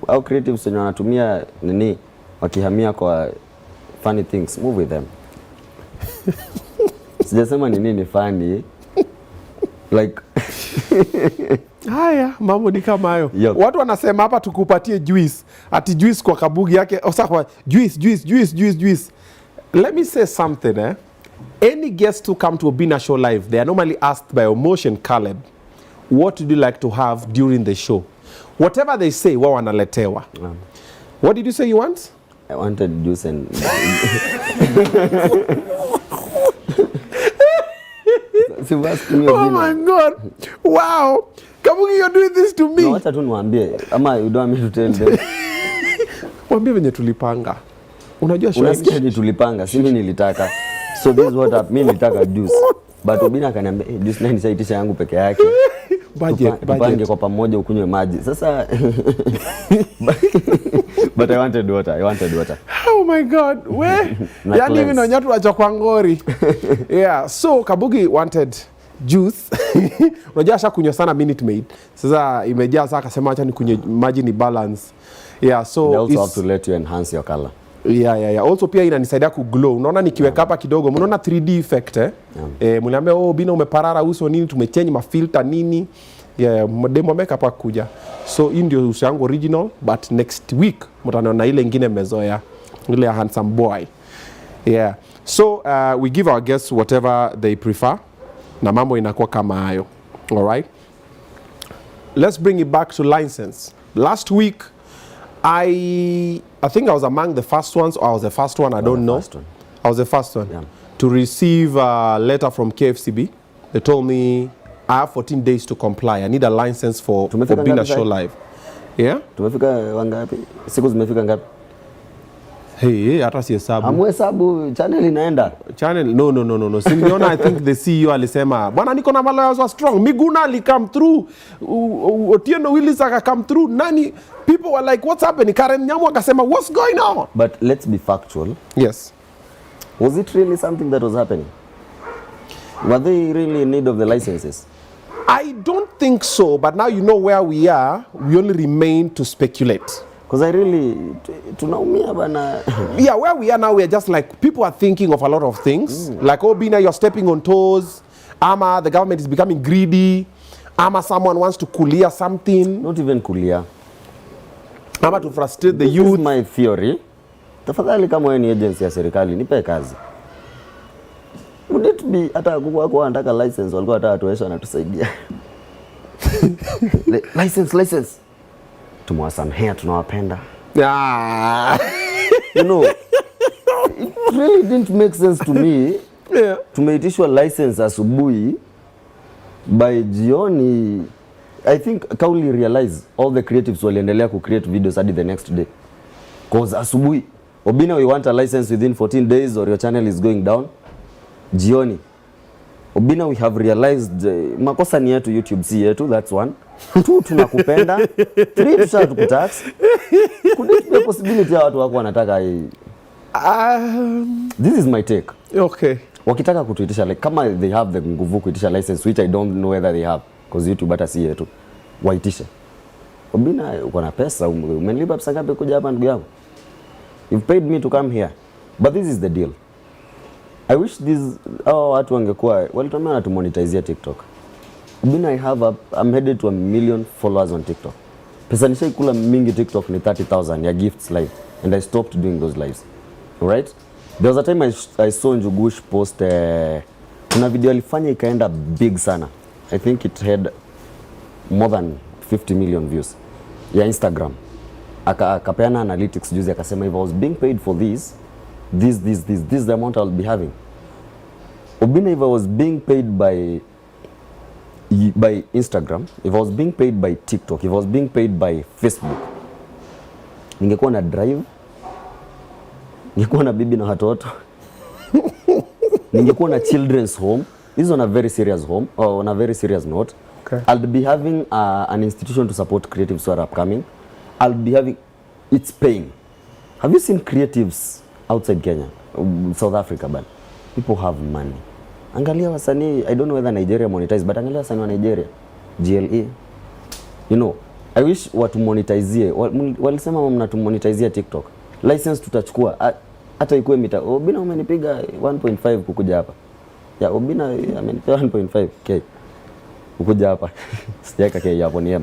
Our creatives wenye wanatumia nini wakihamia kwa funny things, move with them. Sijasema nini funny. Like
haya mambo ni kama hayo. Watu wanasema hapa tukupatie juice. Ati juice kwa Kabugi yake. Osakwa juice. Let me say something Any guests who come to Obinna show live, they are normally asked by Omotion Caleb, what would you like to have during the show? whatever they say wao wanaletewa. What did you say you want?
I wanted juice and
oh my God. Wow. Kabugi, you're doing this to me.
No, wacha tu niwaambie. Ama you don't want me to tell them.
Mwambie venye tulipanga. Unajua show.
Unasikia ni tulipanga, si mimi nilitaka. So this is what mimi nilitaka juice. But Obinna akaniambia, juice na nisaitisha yangu peke yake. Tupange kwa pamoja ukunywe maji. Sasa but I wanted water.
Oh my God. Yani hivi na nyatu acha kwa ngori. Yeah, so Kabugi wanted juice. Unajua asha kunywa sana Minute Maid. Sasa imejaa sasa akasema acha nikunywe maji ni balance. Yeah, so
they also have to let you enhance your color.
Yeah. Also pia inanisaidia ku glow. Unaona nikiweka hapa kidogo, unaona 3D effect mliambia Obinna umeparara uso nini, tumechange mafilter nini. Yeah, demo makeup akuja. So hii ndio uso yangu original, but next week mtanaona ile nyingine mezoea. Ile handsome boy. Yeah. So we give our guests whatever they prefer. Na mambo inakuwa kama hayo. All right. Let's bring it back to license. Last week I think I was among the first ones, or I was the first one, I don't know. I was the first one to receive a letter from KFCB. They told me I have 14 days to comply. I need a license for Obinna Show Live. Yeah?
Tumefika wangapi? Siku zimefika ngapi?
Hey, hata si hesabu.
Amhesabu channel inaenda.
Channel no. Siniona I think the CEO alisema, "Bwana niko na lawyers wa strong. Miguna ali come through. Otieno Willis aka come through." Nani people were like, "What's happening?" Karen Nyamu akasema, "What's going on?"
But let's be factual.
Yes.
Was it really something that was happening? Were they really in need of the licenses?
I don't think so, but now you know where we are. We only remain to speculate.
Because I really, tunaumia bana.
Yeah, where we are now, we are just like, people are thinking of a lot of things. Like, Obinna, you're stepping on toes. Ama, the government is becoming greedy. Ama, someone wants to kulia something.
Not even kulia.
Ama, to frustrate the
This
youth.
is my theory. Tafadhali kama wewe ni agency ya serikali, nipe kazi. Would it be, hata kuku wanataka license, walikuwa hata watuesha na tusaidia. License. Tumewasamehea, tunawapenda.
Yeah.
You know, it really didn't make sense to me.
Yeah.
Tumeitishwa license asubuhi, by jioni I think Kauli realize all the creatives waliendelea ku create videos hadi the next day. Cause asubuhi, Obinna, we want a license within 14 days or your channel is going down. Jioni, Obinna, we have realized makosa ni yetu, YouTube si yetu, that's one. 2, tunakupenda. 3, tushakutax. Could it be a possibility ya watu wako wanataka hii? This is my take.
Okay.
Wakitaka kutuitisha, like kama they have the nguvu kuitisha license, which I don't know whether they have, because YouTube hata si yetu, waitishe. Obinna, uko na pesa, umenilipa pesa ngapi kuja hapa ndugu yangu? You've paid me to come here. But this is the deal. I wish watu wangekuwa walitumia na tumonetize TikTok. Obinna, I'm headed to 1 million followers on TikTok. Pesa nishaikula mingi TikTok ni 30,000 ya gifts live, and I stopped doing those lives. All right? There was a time I saw Njugush post kuna video alifanya ikaenda big sana. I think it had more than 50 million views ya Instagram. Akapeana analytics juzi akasema, if I was being paid for this is the amount I'll be having. Obinna, if I was being paid by Instagram, if I was being paid by TikTok, if I was being paid by Facebook, ningekuwa na drive, ningekuwa na bibi na watoto, ningekuwa na children's home. This is on a very serious home, or on a very serious note.
Okay.
I'll be having an institution to support creatives who are upcoming. I'll be having, it's paying. Have you seen creatives outside Kenya, South Africa, but people have money. Angalia wasanii, I don't know whether Nigeria monetize, but angalia wasanii wa Nigeria, GLE. You know, I wish watu monetize. Walisema mnatumonetize TikTok. License tutachukua, hata ikuwe mita. Obinna, umenipiga 1.5 kukuja hapa. Ya Obinna amenipiga 1.5k kukuja hapa. Sijaka k hapo ni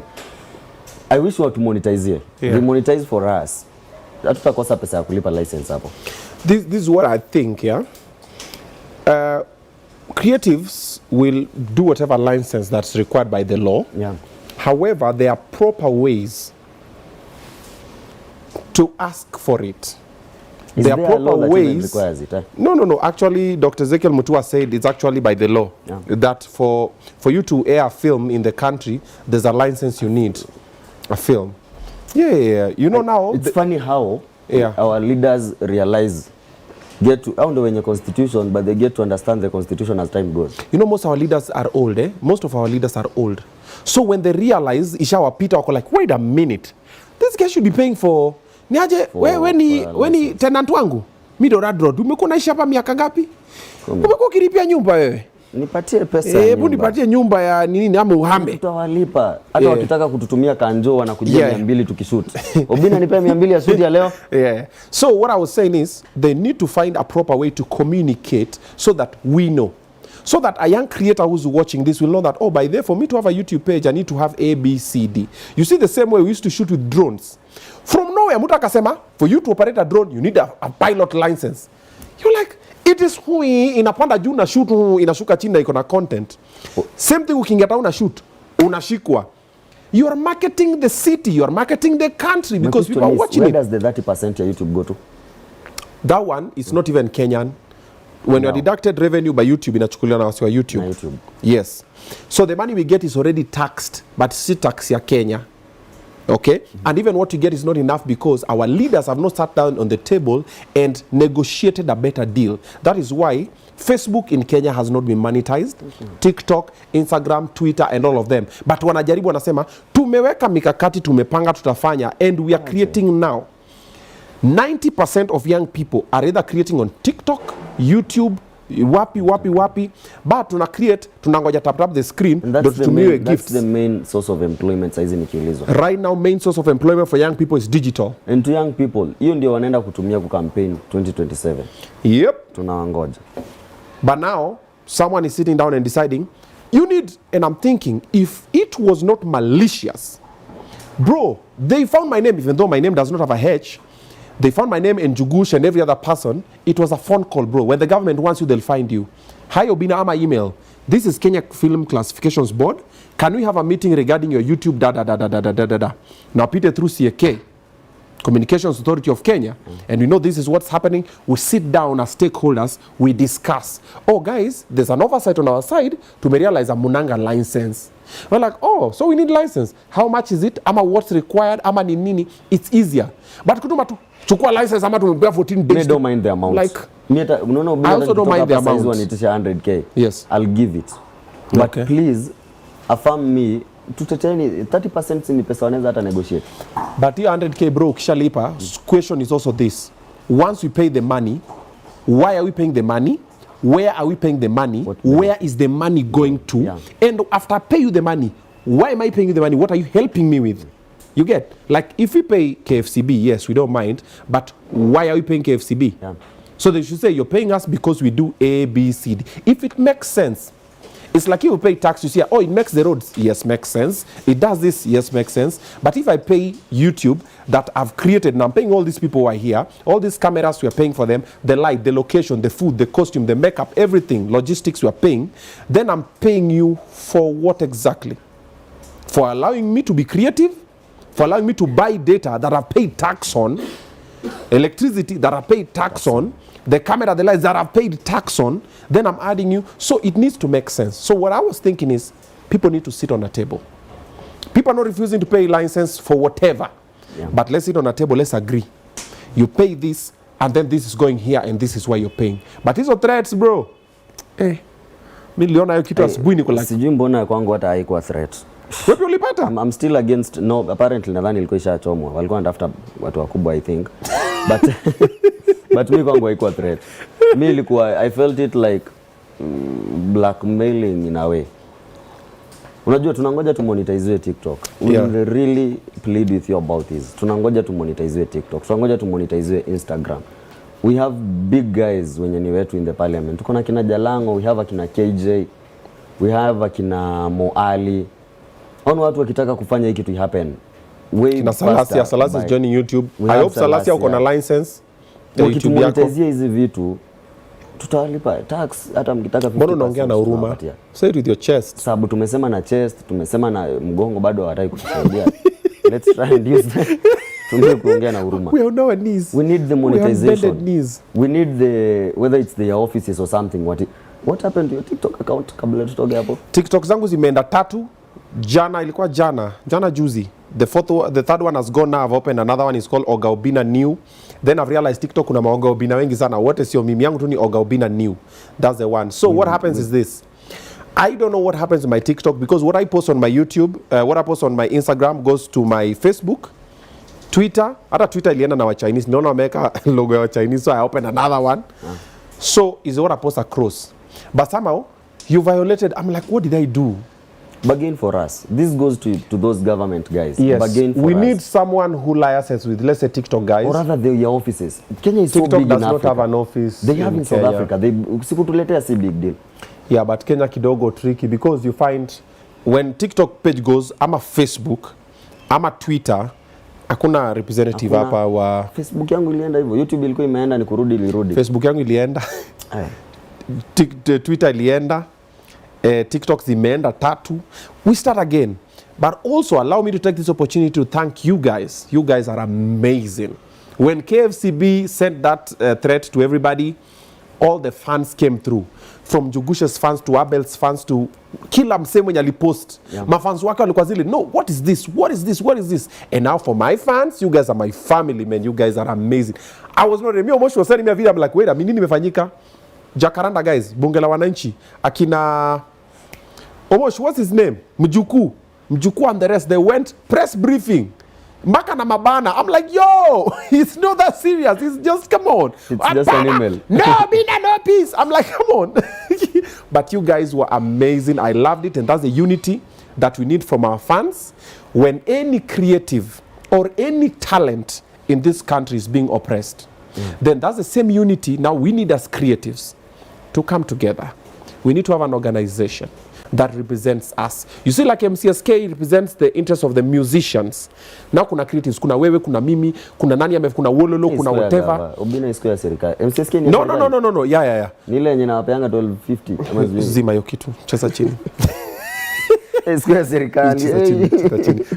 I wish watu monetize. Yeah. They monetize for us. Hatutakosa pesa ya kulipa license hapo.
This is what I think, yeah. Creatives will do whatever license that's required by the law.
Yeah.
However, there are proper ways to ask for it.
Is
there are proper ways.
Requires it, eh?
No. Actually, Dr. Ezekiel Mutua said it's actually by the law that for you to air a film in the country, there's a license you need. A film. Yeah. You know now.
It's funny how our leaders realize, get to when your constitution, but they get to understand the constitution as time goes.
You know, most of our leaders are old. Most of our leaders are old. So when they realize, Ishawa Peter wako like, wait a minute, this guy should be paying for. Niaje, weni tenant wangu Midorad Road, umekuwa naishi hapa miaka ngapi? Umekuwa ukilipia nyumba wewe?
Nipatie pesa.
Hebu nipatie nyumba ya nini ama uhame.
Tutawalipa. Hata wakitaka kututumia kanjo wanakujia 200 tukishoot. Obinna nipe 200 ya shoot ya leo.
So what I was saying is they need to find a proper way to communicate so that we know. So that a young creator who's watching this will know that, oh, by there, for me to have a YouTube page, I need to have A, B, C, D. You see the same way we used to shoot with drones. From nowhere, Muta akasema, for you to operate a drone, you need a pilot license. You're like, it is hui, inapanda juu na shoot, inashuka chini na iko na content. Same thing ukingeta una shoot, unashikwa. You are marketing the city, you are marketing the country because people are watching
where
it.
Where does the 30% of YouTube go to?
That one is not even Kenyan. When you are deducted revenue by YouTube, inachukuliwa na wasi wa YouTube. Yes. So the money we get is already taxed, but si tax ya Kenya. Okay? And even what you get is not enough because our leaders have not sat down on the table and negotiated a better deal. That is why Facebook in Kenya has not been monetized. TikTok, Instagram, Twitter, and all of them. But wanajaribu wanasema, tumeweka mikakati, tumepanga, tutafanya, and we are creating now. 90% of young people are either creating on TikTok, YouTube, wapi, but tunangoja tap the screen,
that's the main source of employment saizi nikiulizwa.
Right now, main source of employment for young people is digital.
And to young people, hiyo ndio wanaenda kutumia ku campaign 2027.
Yep.
Tunawangoja.
But now, someone is sitting down and deciding, you need, and I'm thinking, if it was not malicious, bro, they found my name, even though my name does not have a H, they found my name and Jugush and every other person. It was a phone call, bro. When the government wants you, they'll find you. Hi, Obinna, ama email. This is Kenya Film Classifications Board. Can we have a meeting regarding your YouTube Now, Peter through CAK, Communications Authority of Kenya, and we know this is what's happening. We sit down as stakeholders, we discuss. Oh, guys, there's an oversight on our side to realize a Munanga license. We're like, oh, so we need license. How much is it? Ama what's required? Ama nini? It's easier. But kutuma tu chukua license ama tumepea 14 days.
I don't mind the amount.
Like,
I
also don't mind the amount.
Wanitisha 100K.
Yes.
I'll give it. But please affirm me, tuteteni 30% ni pesa wanaweza hata negotiate.
But hiyo 100K bro, ukishalipa, question is also this. Once we pay the money, why are we paying the money? Where are we paying the money? Where is the money going to? Yeah. And after I pay you the money, why am I paying you the money? What are you helping me with? You get? Like if we pay KFCB, yes, we don't mind. But why are we paying KFCB? Yeah. So they should say you're paying us because we do A, B, C, D. If it makes sense, it's like you pay tax, you say, oh, it makes the roads. Yes, makes sense. It does this. Yes, makes sense. But if I pay YouTube that I've created, and I'm paying all these people who are here, all these cameras, we are paying for them, the light, the location, the food, the costume, the makeup, everything, logistics we are paying, then I'm paying you for what exactly? For allowing me to be creative, for allowing me to buy data that I've paid tax on, electricity that I've paid tax on, the camera, the lights that I've paid tax on, then I'm adding you. So it needs to make sense. So what I was thinking is people need to sit on a table. People are not refusing to pay license for whatever. Yeah. But let's sit on a table, let's agree. You pay this, and then this is going here, and this is why you're paying. But these are threats, bro. Eh. Miliona hiyo kitu asubuhi niko like.
Sijui mbona kwangu hata haikuwa threat.
Wewe ulipata?
I'm still against, no, apparently nadhani ilikuwa ishachomwa. Walikuwa wanatafuta watu wakubwa I think. But me kwangu haikuwa threat. Me ilikuwa, I felt it like blackmailing in a way. Unajua tunangoja tumonetize TikTok. We really plead with you about this. Tunangoja tumonetize TikTok. Tunangoja tumonetize Instagram. We have big guys wenye ni wetu in the parliament. Tuko na kina Jalango, we have akina KJ, we have akina Moali. Ono watu wakitaka kufanya hiki to happen.
Kina Salasia is joining YouTube. I hope Salasia uko na license.
Ukitumonetize hizi vitu tutalipa tax hata mkitaka 50%.
Mbona unaongea na huruma? Say it with your chest.
Sababu tumesema na chest, tumesema na mgongo bado hawataki kutusaidia. Let's try and use that. Tumie kuongea na huruma.
We are on our knees.
We need the monetization.
Knees.
We need the, whether it's their offices or something. What happened to your TikTok account kabla tutoke hapo?
TikTok zangu zimeenda 3. Jana ilikuwa jana juzi. The third one has gone now. I've opened another one. It's called Oga Obinna New. Then I've realized TikTok kuna Oga Obinna wengi sana. What is your mimi yangu tu ni Oga Obinna New. That's the one. So what happens is this. I don't know what happens in my TikTok because what I post on my YouTube, what I post on my Instagram goes to my Facebook, Twitter. Hata Twitter ilienda na wa Chinese. Naona wameka logo ya wa Chinese, so I opened another one. So is what I post across. But somehow you violated. I'm like, what did I do?
Bargain for us. This goes to those government guys.
Yes.
Bargain for
we
us.
need someone who liases with, let's say, TikTok guys.
Or rather, your offices. Kenya is
TikTok
so big
does
in
not
Africa.
have an office.
They have in South
Kenya.
Africa. Sikutuletea si big deal.
Yeah, but Kenya kidogo tricky because you find when TikTok page goes, ama Facebook, ama Twitter, hakuna representative hapa wa
Facebook yangu ilienda hivyo. YouTube ilikuwa imeenda ni kurudi ilirudi.
Facebook yangu ilienda. Twitter ilienda. TikTok zimeenda 3. We start again. But also allow me to take this opportunity to thank you guys. You guys are amazing. When KFCB sent that threat to everybody, all the fans came through. From Jugusha's fans to Abel's fans to kila msee mwenye alipost. Mafans wake walikuwa zile, no, what is this? What is this? What is this? And now for my fans, you guys are my family, man. You guys are amazing. I was not, Omosh was sending me a video, I'm like, wait, nini nimefanyika? Jacaranda guys, bunge la wananchi. Akina Omosh, what's his name? Mjuku and the rest, they went press briefing. Mbaka na mabana. I'm like, yo, it's not that serious. It's just, come on.
It's just an email.
No, Obinna, no peace. I'm like, come on. But you guys were amazing. I loved it. And that's the unity that we need from our fans. When any creative or any talent in this country is being oppressed, then that's the same unity now we need as creatives to come together. We need to have an organization that represents us. You see, like MCSK represents the interests of the musicians. Now kuna creatives, kuna wewe, kuna mimi, kuna nani ame, kuna wololo, kuna whatever.
Obinna is kwa serikali. MCSK ni
No. Yeah.
Nile yenye nawapeanga 1250 kama zile.
Zima hiyo kitu. Cheza chini.
Sikuwa serikali.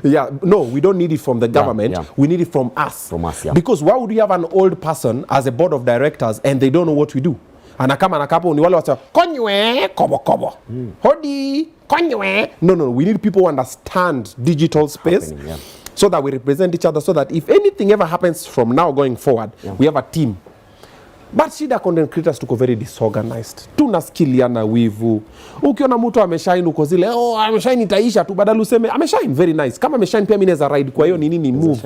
Yeah, no, we don't need it from the government.
Yeah.
We need it from us. Because why would you have an old person as a board of directors and they don't know what we do? Anakama nakapo ni wale watu konywe kobo. Hodi konywe. No, we need people who understand digital space so that we represent each other, so that if anything ever happens from now going forward, we have a team. But shida content creators tuko very disorganized. Tunaskiliana wivu. Ukiona mtu ameshine uko zile, oh ameshine itaisha tu, badala useme ameshine very nice. Kama ameshine pia mimi naweza ride, kwa hiyo ni nini move.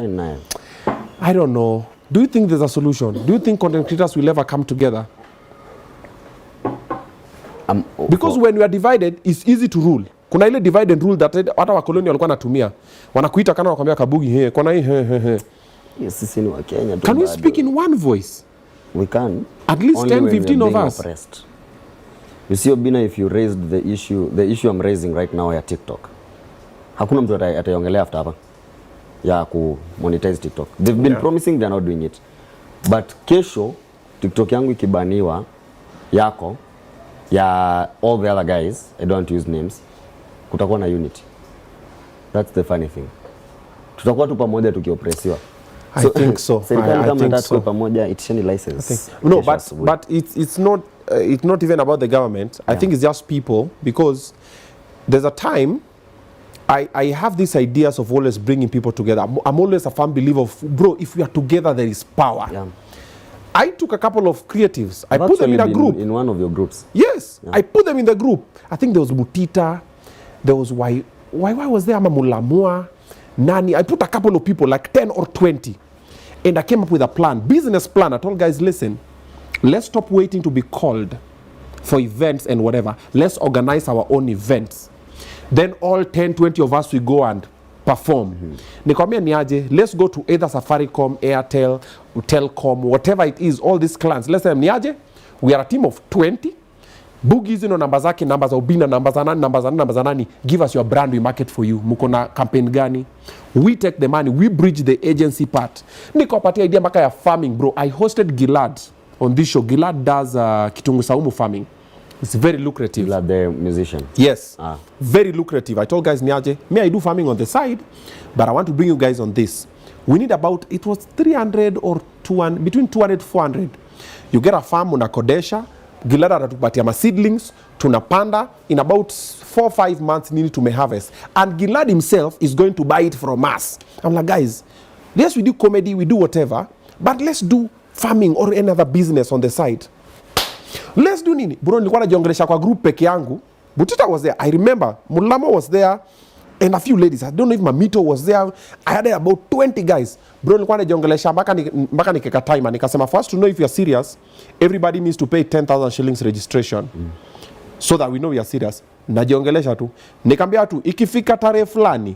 I don't know. Do you think there's a solution? Do you think content creators will ever come together? Because when we are divided, it's easy to rule. Kuna ile divide and rule that hata wakoloni walikuwa natumia. Wanakuita kana wakwambia Kabugi, kona hii
Yes, sisi ni wa Kenya tu.
Can we speak in one voice?
We can.
At least 10, 15 of us.
Oppressed. You see, Obinna, if you raised the issue I'm raising right now ya TikTok, hakuna mtu ataiongelea after hapa ya ku monetize TikTok. They've been promising, they're not doing it. But kesho TikTok yangu ikibaniwa yako ya all the other guys, I don't want to use names, kutakuwa na unity. That's the funny thing. Tutakuwa tu pamoja tukiopressiwa.
I think so.
Serikali kama nataka pamoja itisheni license.
No, but it's not even about the government. I think it's just people, because there's a time I have these ideas of always bringing people together. I'm always a firm believer of, bro, if we are together there is power. Yeah. I took a couple of creatives. I put them in a group.
In one of your groups.
Yes, I put them in the group. I think there was Mutita, there was why was there Mulamua, Nani. I put a couple of people, like 10 or 20, and I came up with a plan, business plan. I told guys, listen, let's stop waiting to be called for events and whatever. Let's organize our own events. Then all 10, 20 of us will go and perform. Nikwambia niaje, let's go to either Safaricom, Airtel, Telcom, whatever it is, all these clans. Let's say niaje, we are a team of 20. Bugi zino namba zake, namba za Obinna, namba za nani. Give us your brand, we market for you. Muko na campaign gani? We take the money, we bridge the agency part. Nikawapatia idea mpaka ya farming, bro. I hosted Gilad on this show. Gilad does kitunguu saumu farming. It's very lucrative.
Gilad the musician.
Yes. Very lucrative. I told guys, Niaje, I do farming on the side, but I want to bring you guys on this. We need about, it was 300 or 200, between 200 400. You get a farm, unakodesha, Gilad atatupatia ma seedlings, tunapanda, in about 4-5 months nini to harvest. And Gilad himself is going to buy it from us. I'm like, guys, yes, we do comedy, we do whatever, but let's do farming or any other business on the side. Let's do nini? Bro, nilikuwa najiongelesha kwa group peke yangu. Butita was there. I remember. Mulamo was there. And a few ladies. I don't know if Mamito was there. I had about 20 guys. Bro, nilikuwa najiongelesha mpaka nikeka time. Nikasema, for us to know if you're serious, everybody needs to pay 10,000 shillings registration. So that we know we are serious. Najiongelesha tu. Nikambia tu, ikifika tarehe fulani,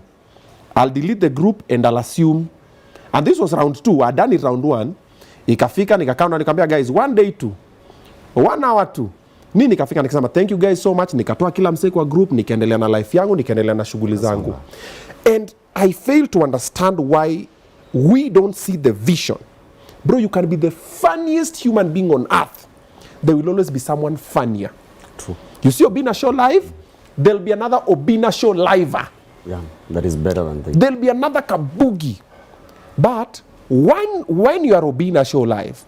I'll delete the group and I'll assume. And this was round 2. I done it round 1. Ikafika, nikakana, nikambia, guys, 1 day 2. 1 hour 2. Mimi nikafika nikasema thank you guys so much, nikatoa kila msee kwa group, nikaendelea na life yangu, nikaendelea na shughuli zangu. And I fail to understand why we don't see the vision. Bro, you can be the funniest human being on earth. There will always be someone funnier.
True.
You see Obinna show live, there'll be another Obinna show liver.
Yeah, that is better than things.
There'll be another Kabugi. But when you are Obinna show live,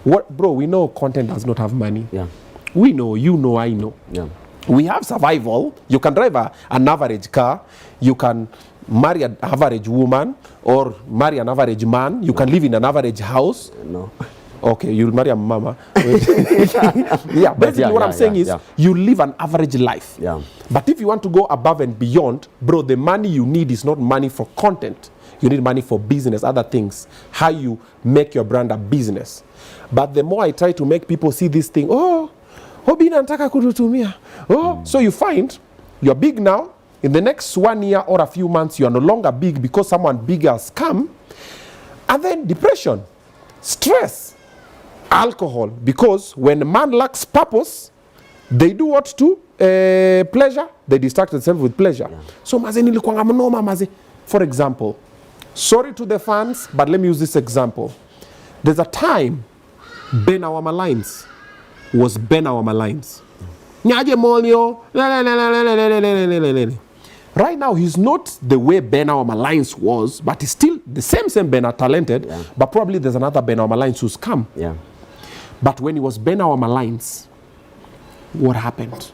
what, bro, we know content does not have money.
Yeah.
We know, you know, I know.
Yeah.
We have survival. You can drive an average car. You can marry an average woman or marry an average man. You can live in an average house.
No.
Okay, you'll marry a mama. Yeah, basically what I'm saying is you live an average life.
Yeah.
But if you want to go above and beyond, bro, the money you need is not money for content. You need money for business, other things. How you make your brand a business. But the more I try to make people see this thing, oh, Obinna anataka kututumia. Oh, so you find you're big now. In the next 1 year or a few months, you are no longer big because someone bigger has come. And then depression, stress, alcohol. Because when a man lacks purpose, they do what to? Pleasure. They distract themselves with pleasure. Yeah. So maze nilikuanga mnoma maze. For example, sorry to the fans, but let me use this example. There's a time Ben Awama Lines was Ben Awama Lines. Nyaje Molio. Right now, he's not the way Ben Awama Lines was, but he's still the same Ben are talented, but probably there's another Ben Awama Lines who's come.
Yeah.
But when he was Ben Awama Lines, what happened?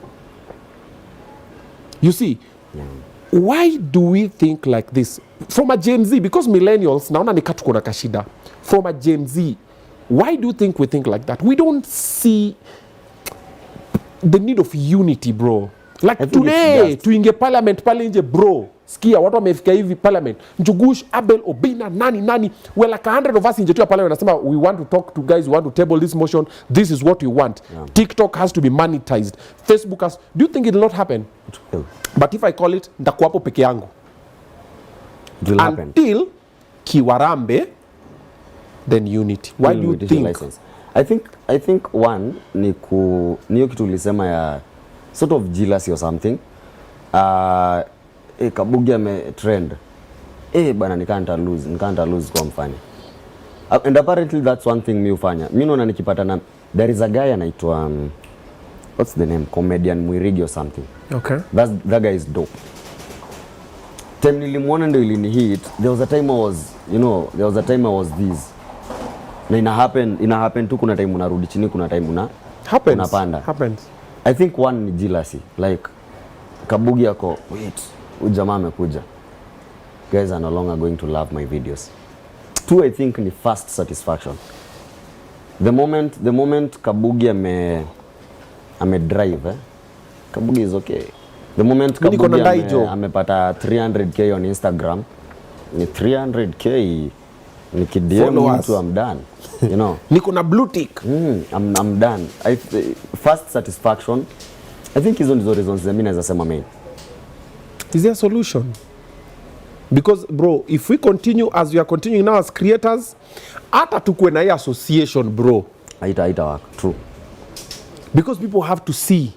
You see, why do we think like this? From a Gen Z, because millennials, naona nikatu kuna kashida. From a Gen Z, why do you think we think like that? We don't see the need of unity, bro. Like today, tuinge parliament pale nje, bro. Sikia, watu wamefika hivi parliament. Njugush, Abel, Obinna, nani. We're like 100 of us in Jetua parliament. Nasema, we want to talk to guys, we want to table this motion. This is what we want. Yeah. TikTok has to be monetized. Facebook has... Do you think it will not happen?
It will.
But if I call it, ndakuwa hapo peke yangu.
It will happen.
Until kiwarambe, then unity. Why do you think?
I think one ni kitu ulisema ya sort of jealousy or something. Kabugi ame trend. Bana nikanta lose kwa mfano. And apparently that's one thing mi ufanya. Mi naona nikipata na there is a guy anaitwa what's the name? Comedian Mwirigi or something.
Okay.
That guy is dope. Time nilimuona ndio ilini hit. There was a time I was this. Na ina happen tu, kuna time unarudi chini, kuna time unapanda.
Happens.
I think one ni jealousy. Like Kabugi yako, wait, ujamaa amekuja. Guys are no longer going to love my videos. 2, I think ni first satisfaction. The moment Kabugi ame drive, Kabugi is okay. The moment Kabugi amepata 300k on Instagram, ni 300k nikidm mtu I'm done. You know.
Niko na blue tick.
I'm done. First satisfaction. I think hizo ndizo reasons mimi naweza sema main.
Is there a solution? Because bro, if we continue as we are continuing now as creators, hata tukue na hii association bro.
Haita work. True.
Because people have to see.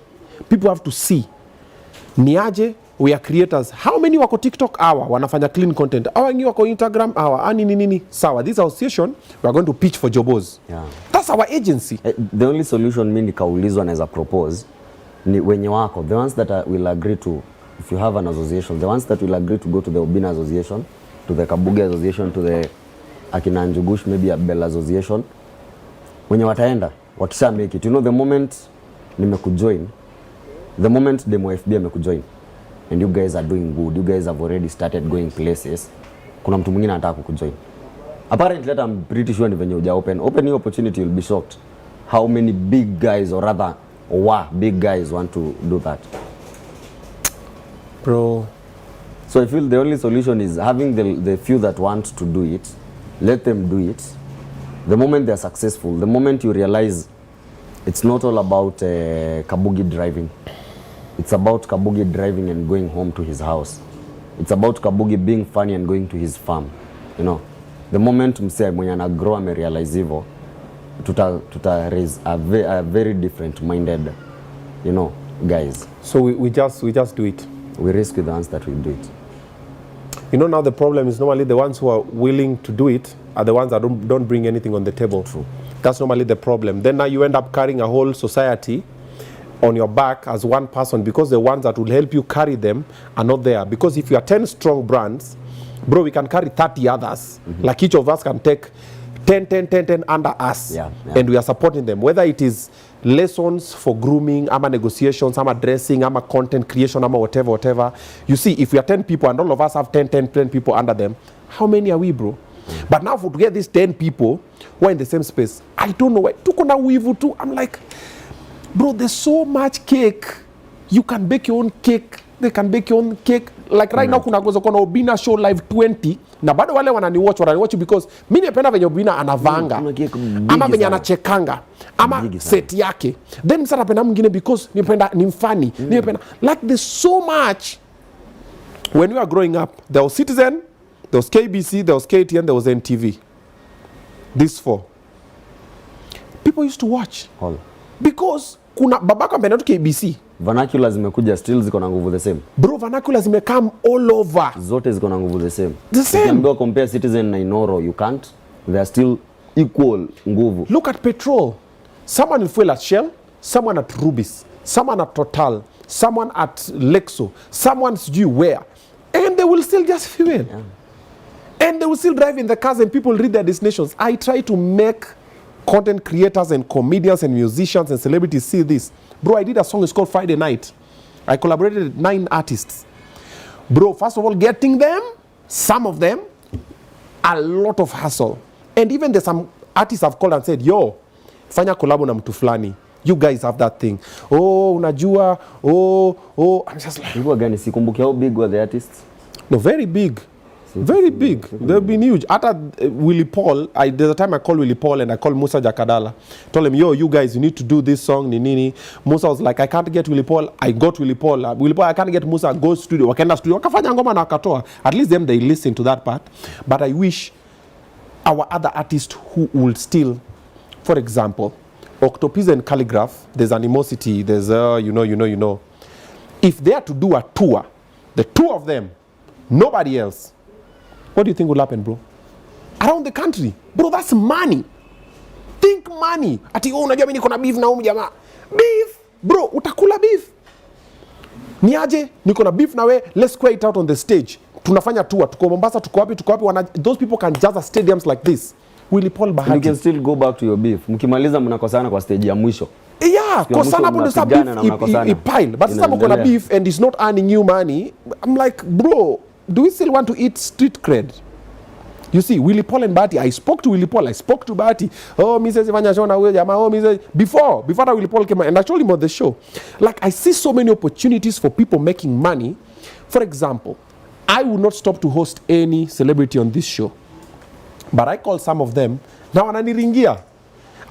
Niaje we are creators. How many wako TikTok? Hour wanafanya clean content. How many wako Instagram? Hour ani nini sawa. This association we are going to pitch for jobos.
Yeah.
That's our agency.
The only solution mimi nikaulizwa naweza propose ni wenye wako, the ones that will agree to, if you have an association, the ones that will agree to go to the Obinna association, to the Kabugi association, to the Akina Njugush, maybe a Bell association, wenye wataenda wakisha make it, you know, the moment nimekujoin, the moment demo FB amekujoin and you guys are doing good, you guys have already started going places, kuna mtu mwingine anataka kukujoin. Apparently I'm pretty sure ni venye uja open your opportunity, you'll be shocked how many big guys, or rather big guys want to do that,
bro.
So I feel the only solution is having the few that want to do it, let them do it. The moment they're successful, the moment you realize it's not all about Kabugi driving, it's about Kabugi driving and going home to his house, it's about Kabugi being funny and going to his farm, you know. The moment mse mwenye ana grow ame realize hivyo, tuta raise a very different minded, you know, guys.
So we just do it.
We risk with the ones that will do it.
You know, now the problem is normally the ones who are willing to do it are the ones that don't bring anything on the table.
True.
That's normally the problem. Then now you end up carrying a whole society on your back as one person, because the ones that will help you carry them are not there. Because if you are 10 strong brands, bro, we can carry 30 others. Like each of us can take 10 under us.
Yeah.
And we are supporting them. Whether it is lessons for grooming, ama negotiations, ama dressing, ama content creation, ama whatever. You see, if we are 10 people and all of us have 10 people under them, how many are we, bro? But now to get these 10 people who are in the same space, I don't know why. Tuko na wivu too. I'm like, bro, there's so much cake. You can bake your own cake. They can bake your own cake. Like right now kuna gozo kona Obinna show live 20 na bado wale wananiwatch because mimi napenda venye Obinna anavanga ama venye anachekanga ama set yake. Then sasa napenda mwingine because nipenda ni mfani. Nipenda like there's so much. When we were growing up, there was Citizen, there was KBC, there was KTN, there was NTV. These four. People used to watch.
All.
Because kuna babaka mpenda tu KBC.
Vernacular zimekuja still ziko na nguvu the same.
Bro, vernacular zimekam all over.
Zote ziko na nguvu the same.
The same.
Ukiambiwa compare Citizen na Inoro, you can't. They are still equal nguvu.
Look at petrol. Someone will fuel at Shell, someone at Rubis, someone at Total, someone at Lexo, someone's due where. And they will still just fuel. Yeah. And they will still drive in the cars and people read their destinations. I try to make content creators and comedians and musicians and celebrities see this. Bro, I did a song, it's called Friday Night. I collaborated with 9 artists. Bro, first of all, getting them, some of them, a lot of hassle. And even there's some artists have called and said, yo, fanya collabo na mtu fulani. You guys have that thing. Oh, unajua, oh. I'm just like...
People again, sikumbuki how big were the artists?
No, very big. Very big. They've been huge. After Willie Paul, there's a time I called Willie Paul and I called Musa Jakadala. Told him, yo, you guys, you need to do this song, nini. Musa was like, I can't get Willie Paul. I got Willie Paul. Willie Paul, I can't get Musa. Go studio. Wakenda studio. Wakafanya ngoma na wakatoa. At least them, they listen to that part. But I wish our other artists who will still, for example, Octopus and Calligraph, there's animosity, there's, you know. If they are to do a tour, the two of them, nobody else, what do you think will happen, bro? Around the country. Bro, that's money. Think money. Ati, oh, unajua mimi niko na beef na huyu jamaa. Beef? Bro, utakula beef. Niaje, niko na beef na we, let's square it out on the stage. Tunafanya tour, tuko Mombasa, tuko wapi. Those people can jazz stadiums like this. Willie Paul Bahati.
You can still go back to your beef. Mkimaliza mnakosana kwa stage ya mwisho.
Yeah, kosana hapo ndo beef pile. But sasa mko na beef and it's not earning you money. I'm like, bro, do we still want to eat street cred? You see, Willie Paul and Bahati, I spoke to Willie Paul, I spoke to Bahati. Oh, Mrs. Ivanya Shona, oh, Mrs. Before that Willie Paul came and I told him on the show. Like, I see so many opportunities for people making money. For example, I would not stop to host any celebrity on this show. But I call some of them, now ananiringia.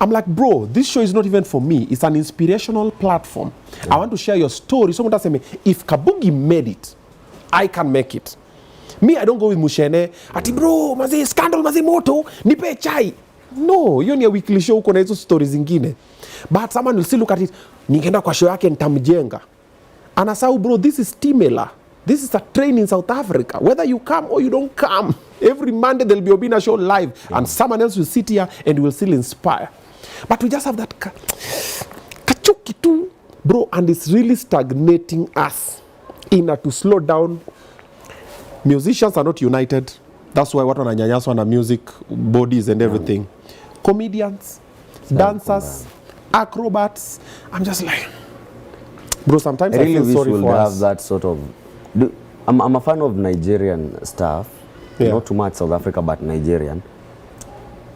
I'm like, bro, this show is not even for me. It's an inspirational platform. Yeah. I want to share your story. Someone does say, if Kabugi made it, I can make it. Me, I don't go with Mushene. Ati bro, mazi scandal, mazi moto, nipe chai. No, hiyo ni a weekly show, kuna hizo stories zingine. But someone will still look at it, ningeenda kwa show yake nitamjenga. Anasau bro, this is Timela. This is a train in South Africa. Whether you come or you don't come, every Monday there'll be Obinna show live, and someone else will sit here and will still inspire. But we just have that kachuki too, bro, and it's really stagnating us to slow down. Musicians are not united. That's why watu wananyanyaswa na music bodies and everything. Comedians, dancers, acrobats. I'm just like, bro, sometimes I feel sorry for us.
Have that sort of. I'm a fan of Nigerian stuff. Not too much South Africa, but Nigerian.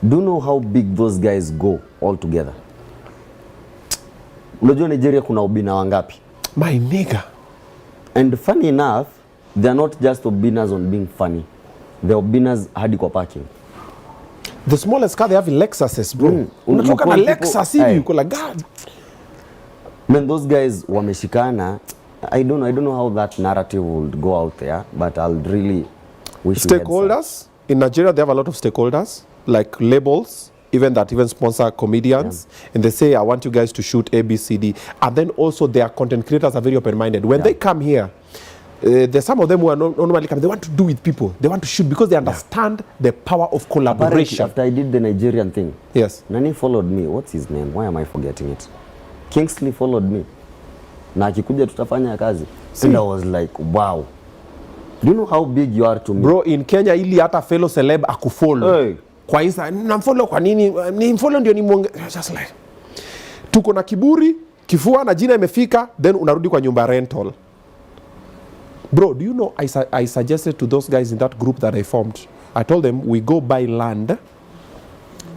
Do you know how big those guys go all together? Unajua Nigeria kuna Obinna wangapi?
My nigga.
And funny enough, they're not just Obinnas on being funny. They're Obinnas hadi kwa parking.
The smallest car they have in Lexuses, bro. Unatoka na Lexus hivi uko like God.
Man, those guys wameshikana. I don't know how that narrative would go out there, but I'll really wish.
Stakeholders in Nigeria, they have a lot of stakeholders, like labels, even sponsor comedians, and they say, I want you guys to shoot ABCD. And then also their content creators are very open-minded. When they come here, there's some of them who are normally coming, they want to do with people. They want to shoot because they understand the power of collaboration.
After I did the Nigerian thing,
yes,
Nani followed me. What's his name? Why am I forgetting it? Kingsley followed me. Na akikuja tutafanya kazi. And I was like, wow. Do you know how big you are to me?
Bro, in Kenya ili hata fellow celeb akufollow.
Hey.
Kwa Insta, namfollow kwa nini? Ni follow ndio ni muonge. Just like, tuko na kiburi, kifua na jina imefika, then unarudi kwa nyumba rental. Bro, do you know I suggested to those guys in that group that I formed, I told them we go buy land.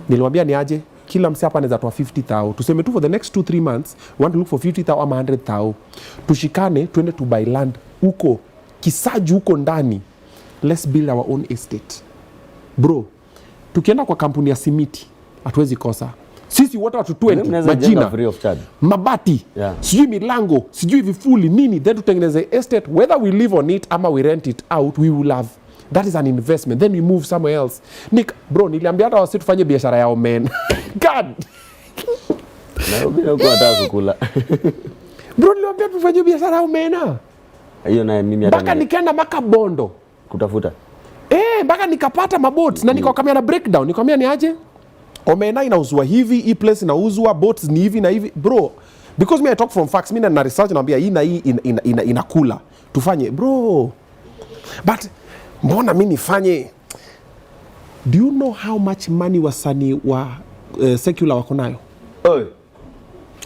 Niliwaambia ni aje, kila msi hapa anaweza toa 50,000. Tuseme tu for the next 2-3 months, we want to look for 50,000 ama 100,000. Tushikane, tuende to buy land huko, Kisaju huko ndani. Let's build our own estate. Bro, tukienda kwa kampuni ya simiti, hatuwezi kosa. Sisi wote watu 20, majina,
free of charge.
Mabati, sijui milango, sijui vifuli, nini, then tutengeneze estate, whether we live on it ama we rent it out, we will have. That is an investment. Then we move somewhere else. Nick, bro, niliambia hata wasi tufanye biashara yao, man. God.
Na Obinna uko nataka kukula.
Bro, niliambia tufanye biashara yao, man.
Hiyo na mimi hata.
Baka nikaenda Makabondo.
Kutafuta.
Baka nikapata maboats na nikawakamia na breakdown. Nikamwambia ni aje? Omena inauzwa hivi, hii place inauzwa, boats ni hivi na hivi. Bro, because me I talk from facts, mimi na research naambia hii na hii inakula. Tufanye, bro. But mbona mimi nifanye? Do you know how much money wasanii wa secular wako nayo?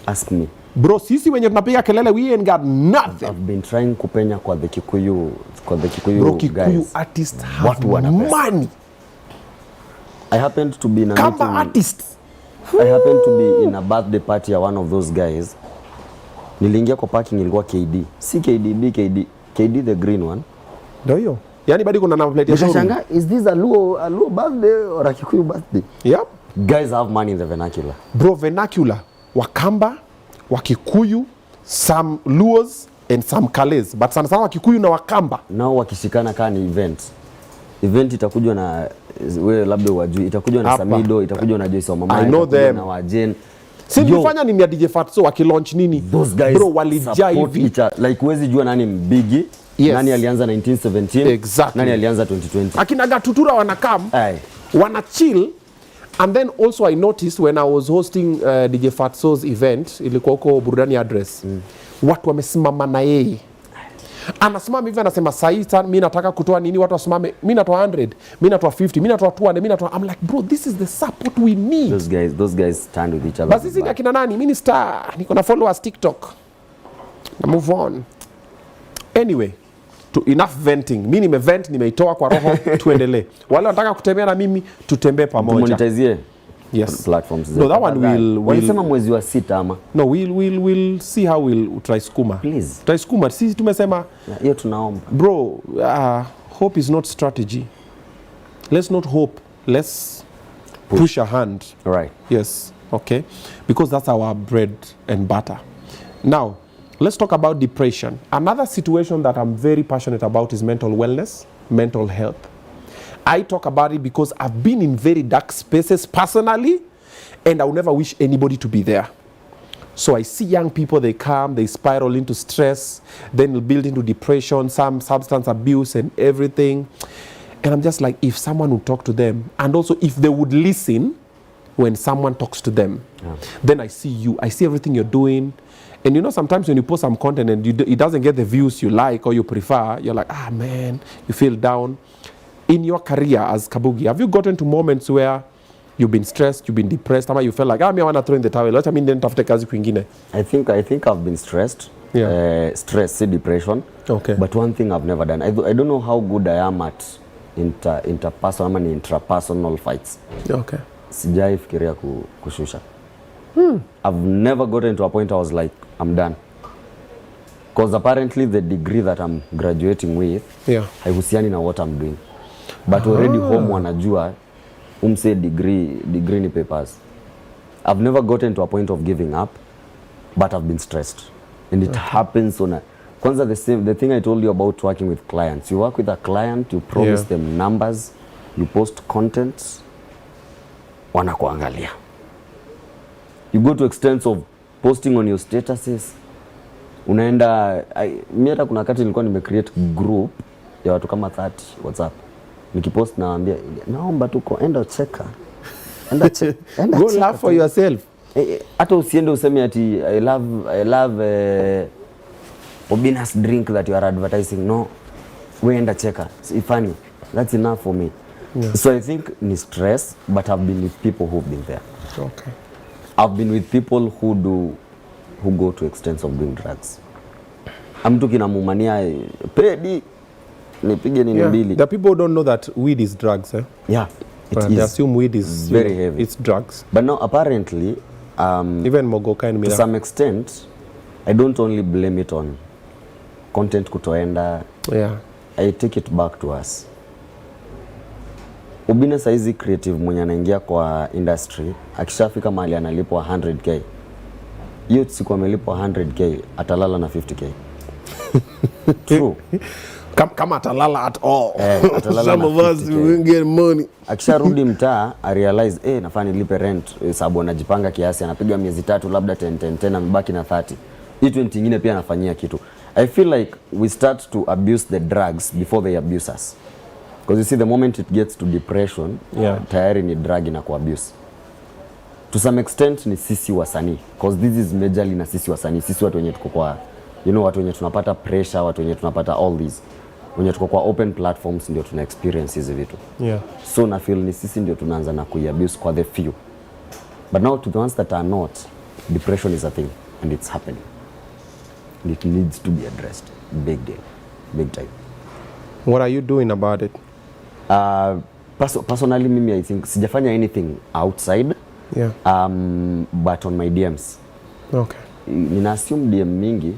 Ask me.
Bro, sisi wenye tunapiga kelele, we ain't got nothing.
I've been trying kupenya kwa the Kikuyu
bro,
guys.
Kikuyu artists have money.
I happened to be in a
Kamba
meeting.
artists.
I happened to be in a birthday party ya one of those guys. Niliingia kwa parking, ilikuwa KD. Si KDB, KD the green one.
Ndio hiyo. Yaani bado kuna number plate ya showroom.
Nishanga, is this a Luo birthday or a Kikuyu birthday?
Yep.
Guys have money in the vernacular.
Bro, vernacular. Wakamba, Wakikuyu, some Luos and some Kales. But sana sana Wakikuyu na Wakamba.
Nao wakishikana kaa ni event. Event itakujwa na wewe labda wajui, itakujwa na Samido, itakujwa na Joyce Mama,
I know them.
Na Wajen.
Si nilifanya nini ya DJ Fatso wakilaunch nini?
Those guys
bro, walijaa hivi.
Like huwezi jua nani mbigi,
yes.
Nani alianza 1917,
exactly.
Nani alianza 2020.
Akina Gatutura wanakam, wana chill. And then also I noticed when I was hosting DJ Fatso's event, ilikuwa huko Burudani Address, watu wamesimama na yeye. Anasimama hivi anasema saita, mimi nataka kutoa nini, watu wasimame, mimi natoa 100, mimi natoa 50, mimi natoa 200, mimi natoa. I'm like, bro, this is the support we need.
Those guys stand with each other.
Basi sisi ni akina nani? Mimi ni star, niko na followers TikTok. Na move on. Anyway, to enough venting. Mimi nimevent, nimeitoa kwa roho, tuendelee. Wale wanataka kutembea na mimi, tutembee pamoja.
Monetize.
Yes.
Platforms.
No, that one will
Walisema mwezi wa 6 ama.
No, we'll see how we'll try skuma.
Please.
Try skuma. Sisi tumesema
hiyo tunaomba.
Bro, hope is not strategy. Let's not hope. Let's push a hand.
Right.
Yes. Okay. Because that's our bread and butter. Now, let's talk about depression. Another situation that I'm very passionate about is mental wellness, mental health. I talk about it because I've been in very dark spaces personally, and I will never wish anybody to be there. So I see young people, they come, they spiral into stress, then it'll build into depression, some substance abuse and everything. And I'm just like, if someone would talk to them, and also if they would listen when someone talks to them, then I see you, I see everything you're doing. And you know, sometimes when you post some content and it doesn't get the views you like or you prefer, you're like, ah man, you feel down. In your career as Kabugi, have you gotten to moments where you've been stressed, you've been depressed, or you felt like, me I want to throw in the towel? What I mean, then tafute kazi kwingine?
I think I've been stressed.
Yeah.
Stress, depression.
Okay.
But one thing I've never done, I don't know how good I am at intrapersonal fights.
Okay.
Sijai fikiria kushusha. I've never gotten to a point I was like, I'm done. Because apparently the degree that I'm graduating with, haihusiani na what I'm doing. But already home wanajua, umse degree ni papers. I've never gotten to a point of giving up, but I've been stressed. And it happens on a... Kwanza the thing I told you about working with clients. You work with a client, you promise them numbers, you post content, wanakuangalia. You go to extents of posting on your statuses. Unaenda, mimi hata kuna wakati nilikuwa nimecreate group ya watu kama 30 WhatsApp. Nikipost naambia, naomba tuko enda cheka.
Go laugh for yourself.
Hata usiende useme ati I love Obinna's drink that you are advertising. No. We enda cheka. It's funny. That's enough for me. Yeah. So I think ni stress, but I've been with people who've been there.
Okay.
I've been with people who go to extents of doing drugs. Mtu kinamumania pedi nipige nini mbili.
The people don't know that weed is drugs, eh?
Yeah.
They assume weed is
very heavy.
It's drugs.
But now apparently
even mogoka and
to some extent I don't only blame it on content kutoenda.
Yeah.
I take it back to us. Obinna saizi creative mwenye anaingia kwa industry, akishafika mahali analipwa 100k. Hiyo siku amelipwa 100k, atalala na 50k. True.
Kama atalala at all.
Atalala
Some of us will get money.
Akisharudi mtaa, I realize, nafaa nilipe rent, sababu anajipanga kiasi, anapiga miezi 3 labda 10 amebaki na 30. Hii 20 nyingine pia anafanyia kitu. I feel like we start to abuse the drugs before they abuse us. Because you see, the moment it gets to depression, tayari ni drug na ku-abuse. To some extent ni sisi wasanii. Because this is majorly na sisi wasanii. Sisi watu wenye tuko kwa, watu wenye tunapata pressure, watu wenye tunapata all these. Wenye tuko kwa open platforms ndio tuna experience hizi vitu.
Yeah.
So na feel ni sisi ndio tunaanza na ku-abuse kwa the few. But now to the ones that are not, depression is a thing and it's happening. And it needs to be addressed. Big deal. Big time.
What are you doing about it?
Personally, mimi I think sijafanya anything outside.
Yeah.
But on my DMs.
Okay.
Nina assume DM mingi.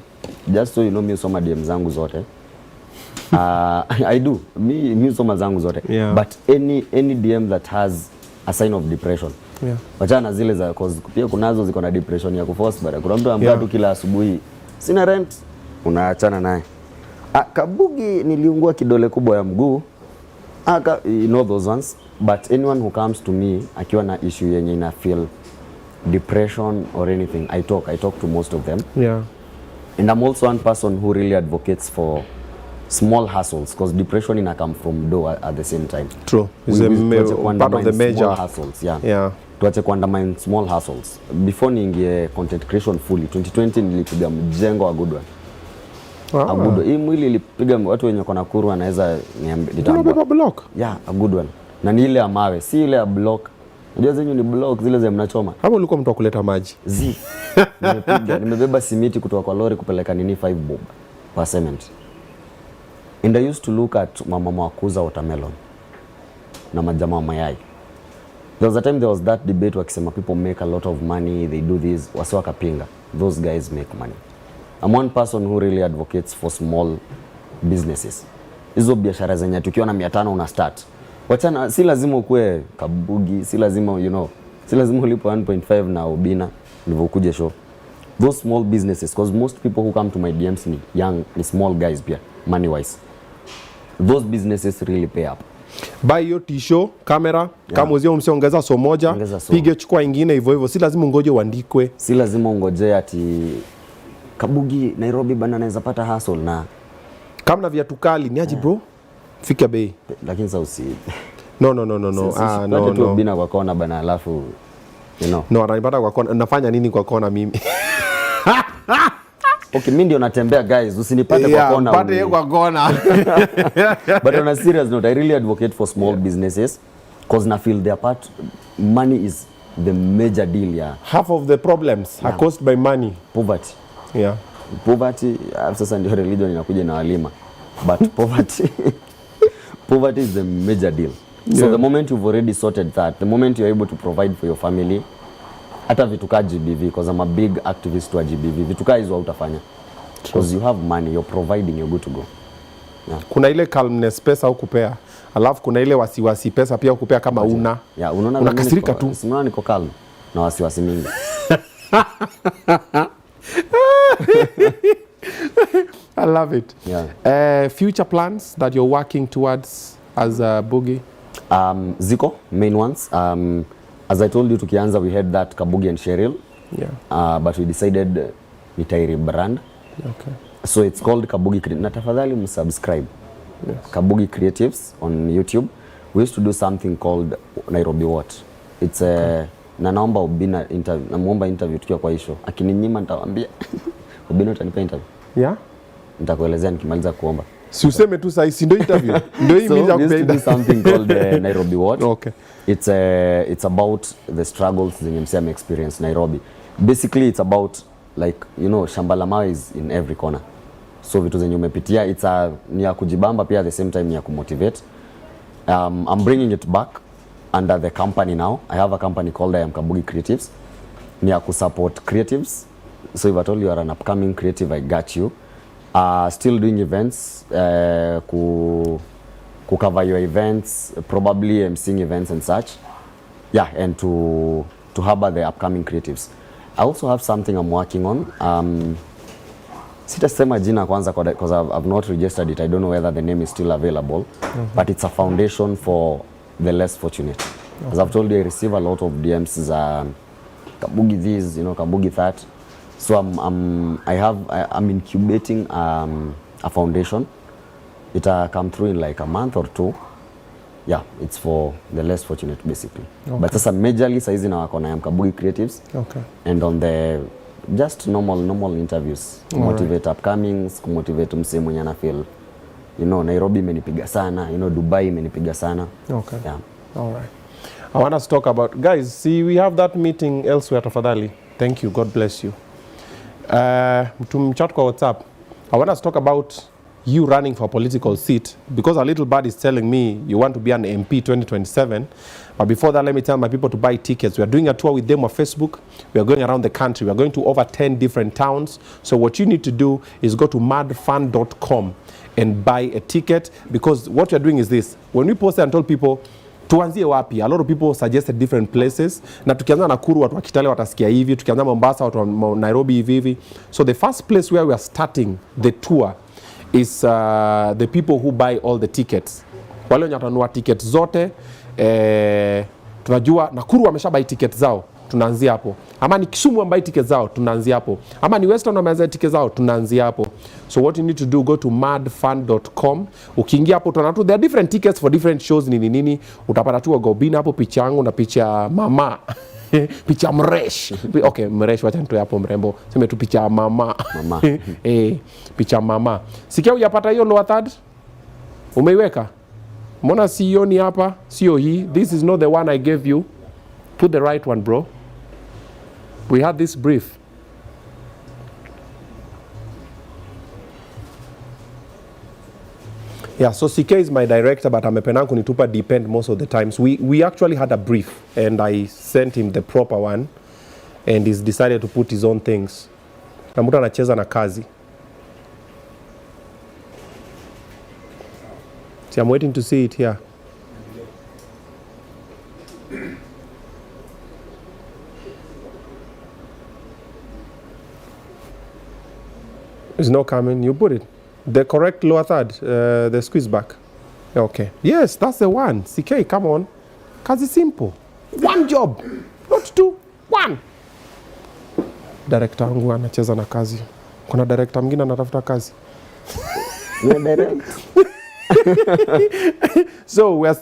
Just so you know, mi usoma DM zangu zote. I do. Mi usoma zangu zote.
Yeah.
But any DM that has a sign of depression.
Yeah.
Wachana zile za cause pia kunazo ziko na depression ya kuforce bara. Kuna mtu ambaye tu kila asubuhi sina rent, unaachana naye. Kabugi niliungua kidole kubwa ya mguu. You know those ones. But anyone who comes to me akiwa na issue yenye ina feel depression or anything, I talk to most of them.
Yeah.
And I'm also one person who really advocates for small hustles, because depression ina come from dough at the same time.
True. It's part of the major
small hustles. Yeah. Tuache kuandamine small hustles. Before niingie content creation fully, 2020 nilipiga mjengo wa good one. Agudo. Hii mwili ilipiga watu wenye kona kuru anaweza
nitambua. Block.
Yeah, a good one. Na ni ile ya mawe, si ile ya block. Unajua zenyu ni block zile za mnachoma.
Hapo ulikuwa mtu kuleta maji.
Nimebeba simiti kutoka kwa lori kupeleka nini 5 bob per cement. And I used to look at mama wakuza watermelon na majamaa wa mayai. There was a time there was that debate wakisema people make a lot of money, they do this, wasi wakapinga. Those guys make money. I'm one person who really advocates for small businesses. Hizo biashara zenye tukiwa na 500 una start. Wachana, si lazima ukue Kabugi, si lazima si lazima ulipo 1.5 na Obinna ndivyo ukuje show. Those small businesses, because most people who come to my DMs ni young, ni small guys pia, money wise. Those businesses really pay up.
Buy your t-shirt, kamera, kama uzio msiongeza so moja, pige chukua ingine hivyo hivyo. Si lazima ungoje uandikwe.
Si lazima ungoje ati Kabugi Nairobi bana anaweza pata hustle na
kama na viatu kali ni aje bro? Fika bei.
Lakini sasa usi
No.
No. Tu Obinna kwa kona bana alafu
No, ananipata kwa kona. Nafanya nini kwa kona mimi?
Okay, mimi ndio natembea guys, usinipate kwa kona.
Pate yeye kwa kona.
But on a serious note, I really advocate for small businesses because na feel their part money is the major deal ya.
Half of the problems are caused by money.
Poverty.
Yeah.
Poverty, sasa ndio religion inakuja na walima. But poverty is the major deal. So the moment you've already sorted that, the moment you're able to provide for your family, hata vituka GBV, because I'm a big activist to a GBV, vituka hizo utafanya. Because you have money, you're providing, you're good to go. Yeah.
Kuna ile calmness pesa au kupea. Alafu kuna ile wasiwasi pesa pia ukupea kama una.
Yeah, unaona
unakasirika tu.
Unaona niko calm na wasiwasi mingi.
I love it.
Yeah.
Future plans that you're working towards as a Boogie?
Ziko, main ones. As I told you, tukianza we had that Kabugi and Cheryl.
Yeah.
But we decided nitairi brand.
Okay.
So it's called Kabugi Creatives. Na tafadhali msubscribe. Yes. Kabugi Creatives on YouTube. We used to do something called Nairobi What. It's a na naomba Obinna interview, namuomba interview tukiwa kwa hisho. Akininyima nitawaambia. Obinna utanipa interview?
Yeah.
Nitakuelezea nikimaliza kuomba.
Si useme tu sasa si ndio interview. Ndio hii mimi
so we used to do something called Nairobi What.
Okay.
It's about the struggles zenye msema experience Nairobi. Basically it's about like shamba la mawe is in every corner. So vitu zenye umepitia ni ya kujibamba pia at the same time ni ya kumotivate. I'm bringing it back under the company now. I have a company called I am Kabugi Creatives. Ni ya kusupport creatives. So if at all you are an upcoming creative, I got you. Still doing events, cover your events, probably emceeing events and such. Yeah, and to harbor the upcoming creatives. I also have something I'm working on. Sitasema jina kwanza because I've not registered it. I don't know whether the name is still available. But it's a foundation for the less fortunate. As I've told you, I receive a lot of DMs Kabugi this, Kabugi that. So I'm incubating a foundation. It'll come through in like a month or two. Yeah, it's for the less fortunate basically. Okay. But sasa majorly saizi na wako na I am Kabugi Creatives.
Okay.
And on the just normal interviews. Motivate upcomings, kumotivate msee mwenye ana feel Nairobi imenipiga sana, Dubai imenipiga sana.
Okay.
Yeah.
All right. I want us to talk about guys, see we have that meeting elsewhere tafadhali. Thank you. God bless you. Tumchat kwa WhatsApp. I want us to talk about you running for a political seat because a little bad is telling me you want to be an MP 2027. But before that, let me tell my people to buy tickets. We are doing a tour with them on Facebook. We are going around the country. We are going to over 10 different towns. So what you need to do is go to madfund.com and buy a ticket because what we are doing is this. When we posted and told people tuanzie wapi, a lot of people suggested different places. Na tukianza Nakuru watu wa Kitale watasikia hivi, tukianza Mombasa watu wa Nairobi hivi. So the first place where we are starting the tour is the people who buy all the tickets. Wale wenye watanunua tickets zote, tunajua Nakuru wameshabuy tickets zao, tunaanzia hapo. Ama ni Kisumu wambuy tickets zao, tunaanzia hapo. Ama ni Western wameanza tickets zao, tunaanzia hapo. So what you need to do, go to madfund.com. Ukiingia hapo utaona tu there are different tickets for different shows nini. Utapata tu Oga Obinna hapo, picha yangu na picha mama. Picha mresh. Okay, mresh wacha nitoe hapo mrembo. Sema tu picha mama. Picha mama. Sikia hujapata hiyo lower third? Umeiweka? Mbona sioni hapa? Sio hii. This is not the one I gave you. Put the right one, bro. We had this brief. Yeah, so CK is my director, but amependa kunitupa depend most of the times. We actually had a brief, and I sent him the proper one, and he's decided to put his own things. Na mtu anacheza na kazi. See, I'm waiting to see it here. It's not coming. You put it. The correct lower third, the squeeze back. Okay. Yes, that's the one. CK, come on. Kazi simple. One job. Not two. One. Director wangu anacheza na kazi. Kuna director mwingine anatafuta kazi. So we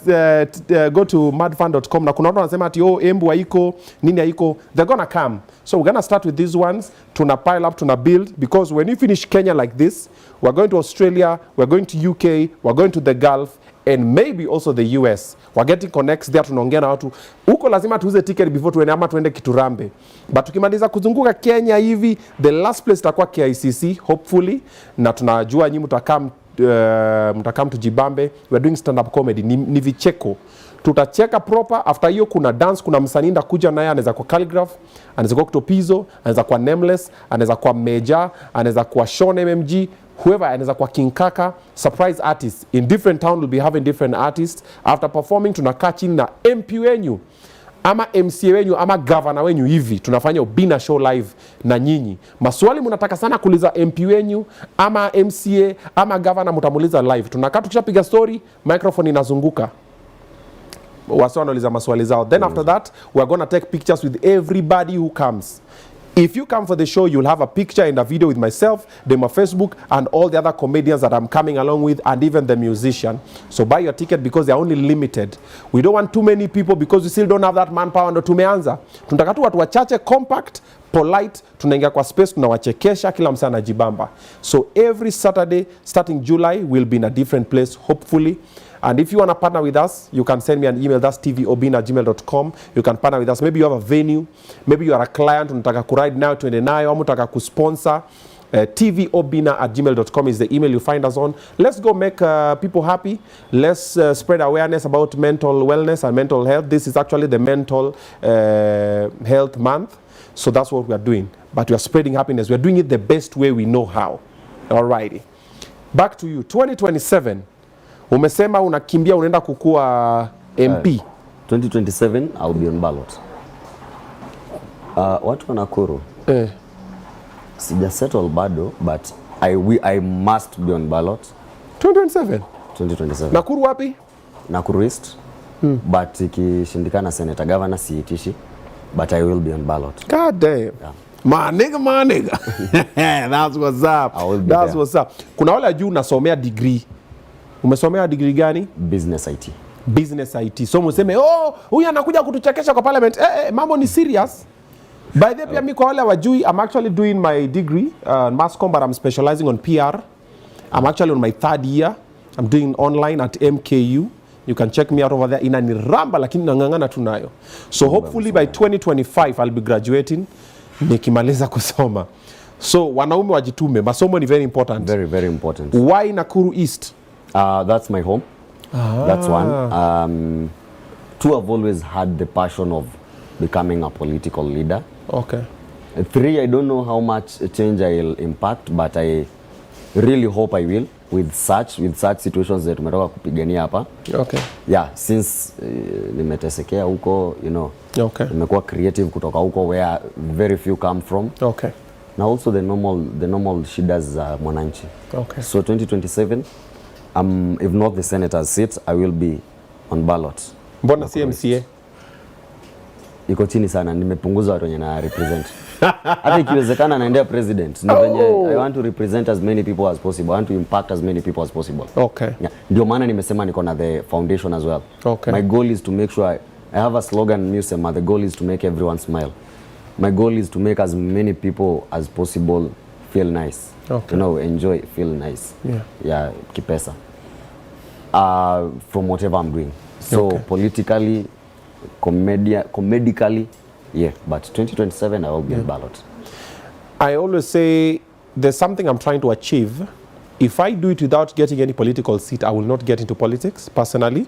go to madfund.com na kuna watu wanasema ati embu haiko nini haiko, they're gonna come. So we're gonna start with these ones, tuna pile up, tuna build, because when you finish Kenya like this, we're going to Australia, we're going to UK, we're going to the Gulf, and maybe also the US. We're getting connects there, tunaongea na watu huko, lazima tuuze ticket before tuende ama tuende Kiturambe. But tukimaliza kuzunguka Kenya hivi, the last place itakuwa KICC hopefully, na tunajua nyinyi mtakam tujibambe. We're doing stand up comedy, ni vicheko, tutacheka proper. After hiyo kuna dance, kuna msanii ndakuja naye, anaweza kwa Calligraph, anaweza kwa Octopizo, anaweza kwa Nameless, anaweza kwa Major, anaweza kwa Sean MMG, whoever, anaweza kwa King Kaka, surprise artists in different town will be having different artists. After performing tunakaa chini na MP wenyu ama MCA wenyu ama governor wenyu, hivi tunafanya Obinna show live na nyinyi. Maswali mnataka sana kuuliza MP wenyu ama MCA ama governor, mtamuuliza live. Tunakaa tukishapiga story, microphone inazunguka, wasi wanauliza maswali zao. Then after that we're gonna take pictures with everybody who comes. If you come for the show, you'll have a picture and a video with myself, then my Facebook, and all the other comedians that I'm coming along with, and even the musician. So buy your ticket because they're only limited. We don't want too many people because we still don't have that manpower. Ndo tumeanza. Tunataka tu watu wachache, compact, polite, tunaingia kwa space, tunawachekesha, kila msana anajibamba. So every Saturday starting July we'll be in a different place hopefully. And if you want to partner with us, you can send me an email. That's tvobinna@gmail.com. You can partner with us. Maybe you have a venue. Maybe you are a client. Unataka kuride nayo tuende nayo, ama unataka kusponsor. tvobinna@gmail.com is the email you find us on. Let's go make people happy. Let's spread awareness about mental wellness and mental health. This is actually the mental health month. So that's what we are doing. But we are spreading happiness. We are doing it the best way we know how. Alrighty. Back to you. 2027. Umesema unakimbia unaenda kukua MP.
2027 I'll be on ballot. Watu wa Nakuru. Sija settle bado, but I must be on ballot.
2027.
2027.
Nakuru wapi?
Nakuru East. But ikishindikana senator governor siitishi, but I will be on ballot.
God damn.
Yeah.
My nigga. That's what's up. That's what's up. Kuna wale juu unasomea degree. Umesomea degree gani?
Business IT.
Business IT. So museme, huyu anakuja kutuchekesha kwa parliament. Mambo ni serious. By the way, kwa wale wajui, I'm actually doing my degree mass comm, but I'm specializing on PR. I'm actually on my 3rd year. I'm doing online at MKU. You can check me out over there. Inaniramba lakini nangangana tunayo. So hopefully by 2025 I'll be graduating nikimaliza kusoma. So wanaume wajitume. Masomo ni very important.
Very, very important.
Why Nakuru East?
That's my home. That's one. 2, I've always had the passion of becoming a political leader.
Okay.
3, I don't know how much change I'll impact, but I really hope I will with such situations that tumetoka kupigania hapa.
Okay.
Yeah, since nimetesekea huko, you know.
Okay.
Nimekuwa creative kutoka huko where very few come from.
Okay.
Now also the normal shidas za mwananchi.
Okay.
So 2027, if not the senator's seat, I will be on ballot.
Mbona CMCA?
Iko chini sana, nimepunguza watu wenye na represent. Hata ikiwezekana naendea president. Ni venye I want to represent as many people as possible. I want to impact as many people as possible.
Okay.
Yeah. Ndio maana nimesema niko na the foundation as well.
Okay.
My goal is to make sure I have a slogan musema, the goal is to make everyone smile. My goal is to make as many people as possible feel nice.
Okay.
You know, enjoy, feel nice.
Yeah.
Yeah, kipesa. From whatever I'm doing. So
Okay.
politically, comedically, yeah. But 2027, I will be on ballot.
I always say there's something I'm trying to achieve. If I do it without getting any political seat, I will not get into politics personally.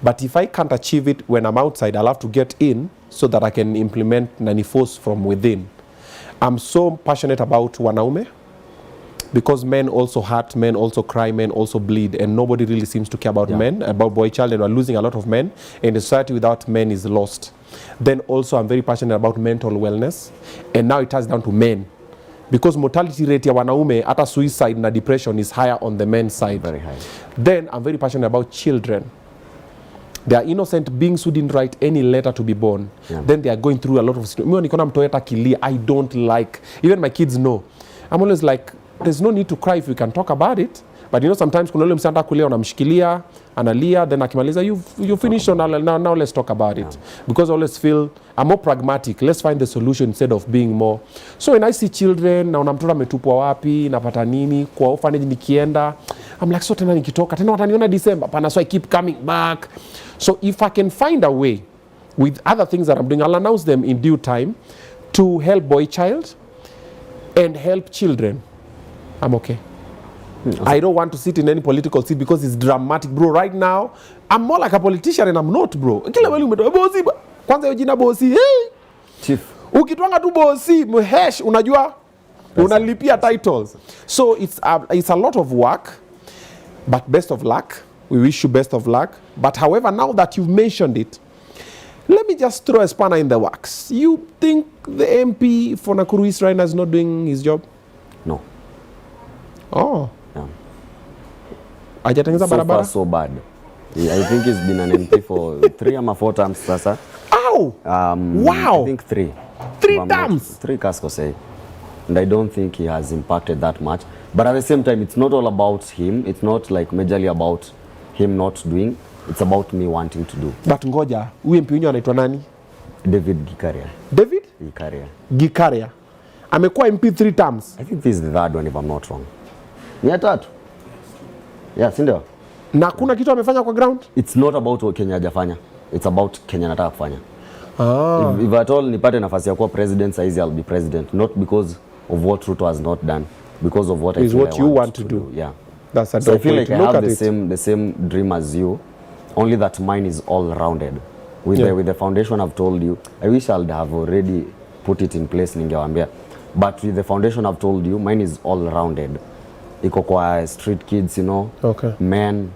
But if I can't achieve it when I'm outside, I'll have to get in so that I can implement nani force from within. I'm so passionate about wanaume because men also hurt, men also cry, men also bleed, and nobody really seems to care about men, about boy child, and we're losing a lot of men, and a society without men is lost. Then also I'm very passionate about mental wellness, and now it ties down to men. because mortality rate ya wanaume hata suicide na depression is higher on the men's side.
Very high.
Then I'm very passionate about children. They are innocent beings who didn't write any letter to be born. Yeah. Then they are going through a lot of situations. Mimi nikona mtoto hata kilia, I don't like. Even my kids know. I'm always like, there's no need to cry if we can talk about it. But you know, sometimes kuna ule msanda kulia unamshikilia, analia, then akimaliza, you finish, so now let's talk about it. Because I always feel I'm more pragmatic. Let's find the solution instead of being more. So when I see children, na unamtoto ametupwa wapi, napata nini, kwa orphanage nikienda, I'm like, so tena nikitoka, tena wataniona December, pana, so I keep coming back. So if I can find a way with other things that I'm doing, I'll announce them in due time to help boy child and help children. I'm okay. I don't want to sit in any political seat because it's dramatic, bro. Right now, I'm more like a politician and I'm not, bro. Kila wali umetoa bosi, kwanza hiyo jina bosi, hey!
Chief.
Ukitwanga tu bosi, mhesh, unajua, unalipia titles. So it's a lot of work, but best of luck. We wish you best of luck. But however, now that you've mentioned it, let me just throw a spanner in the works. You think the MP for Nakuru East right now is not doing his job?
No.
Oh.
Yeah.
Hajatengeneza
So
barabara?
far so bad. Yeah, I think he's been an MP for 3 or 4 terms sasa.
Ow! Wow!
I think 3.
3 terms?
3 Casco say. And I don't think he has impacted that much. But at the same time, it's not all about him. It's not like majorly about him not doing. It's about me wanting to do.
But ngoja, huyu MP wenyewe anaitwa nani?
David Gikaria.
David?
Gikaria.
Gikaria. Amekuwa MP 3 terms.
I think this is the 3rd one if I'm not wrong. Ni ya 3. Yeah, si ndio?
Na kuna kitu amefanya kwa ground?
It's not about Kenya hajafanya. It's about Kenya nataka kufanya. If at all nipate nafasi ya kuwa president, saizi I'll be president. Not because of what Ruto has not done. Because of what I feel
what
I
you
want
to do.
Yeah.
That's a
So I feel
point
like
to
I
look
have
at
the same dream as you, only that mine is all rounded. With the foundation I've told you, I wish I'd have already put it in place ningewambia. But with the foundation I've told you, mine is all rounded. Iko kwa street kids, you know, men.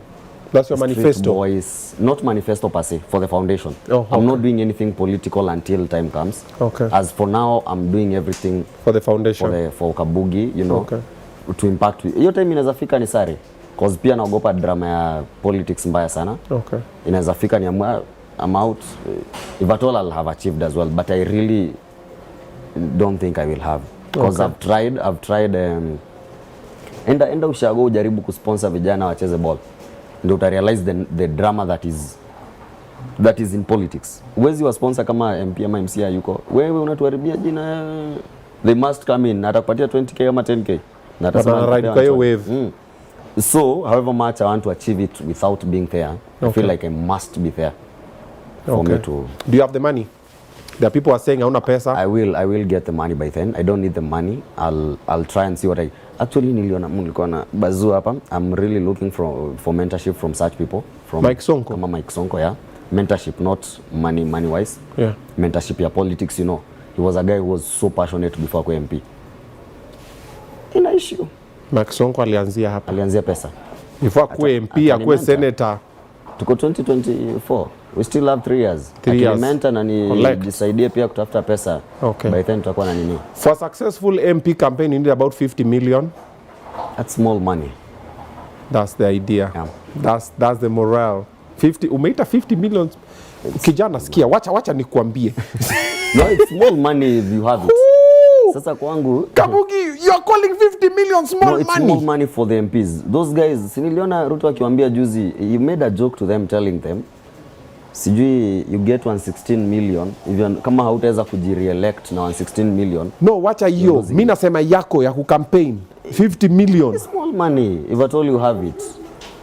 That's your manifesto?
Boys, not manifesto per se, for the foundation. I'm not doing anything political until time comes. As for now, I'm doing everything
for the foundation.
For Kabugi, you know, to impact. Hiyo time inaweza fika ni sare. Cause pia naogopa drama ya politics mbaya sana. Inaweza fika ni I'm out. If at all I'll have achieved as well, but I really don't think I will have. Because I've tried enda ushago ujaribu kusponsor vijana wacheze ball. Ndio uta realize the drama that is in politics. Uwezi wa sponsor kama MP ama MCA yuko. Wewe unatuharibia jina. They must come in. Atakupatia 20k ama 10k. Na
atasema ride kwa hiyo wave.
So, however much I want to achieve it without being there, I feel like I must be there for me to.
Do you have the money? There are people who are saying hauna pesa.
I will get the money by then. I don't need the money. I'll try and see what I actually nilikuwa na bazoo hapa. I'm really looking for mentorship from such people. From
Mike Sonko.
Kama Mike Sonko, yeah. Mentorship, not money wise.
Yeah.
Mentorship ya politics, you know. He was a guy who was so passionate before kwa MP. Ina issue.
Mike Sonko alianzia hapa.
Alianzia pesa.
Before kuwe MP, akuwe senator.
Tuko 2024. We still have 3 years.
3 years.
Akimenta na nijisaidie pia kutafuta pesa. By then tutakuwa na nini?
For a successful MP campaign you need about 50 million.
That's small money.
That's the idea.
Yeah.
That's the morale. 50 umeita 50 million. Kijana sikia, wacha nikuambie.
No, it's small money if you have it. Sasa kwangu
Kabugi, you are calling 50 million small money.
No, it's small money for the MPs. Those guys, siniliona Ruto akiwaambia juzi, you made a joke to them telling them, sijui you get 116 million, even kama hautaweza kujireelect na 116 million.
No, wacha hiyo. Mimi nasema yako ya kucampaign 50 million.
It's small money if at all you have it.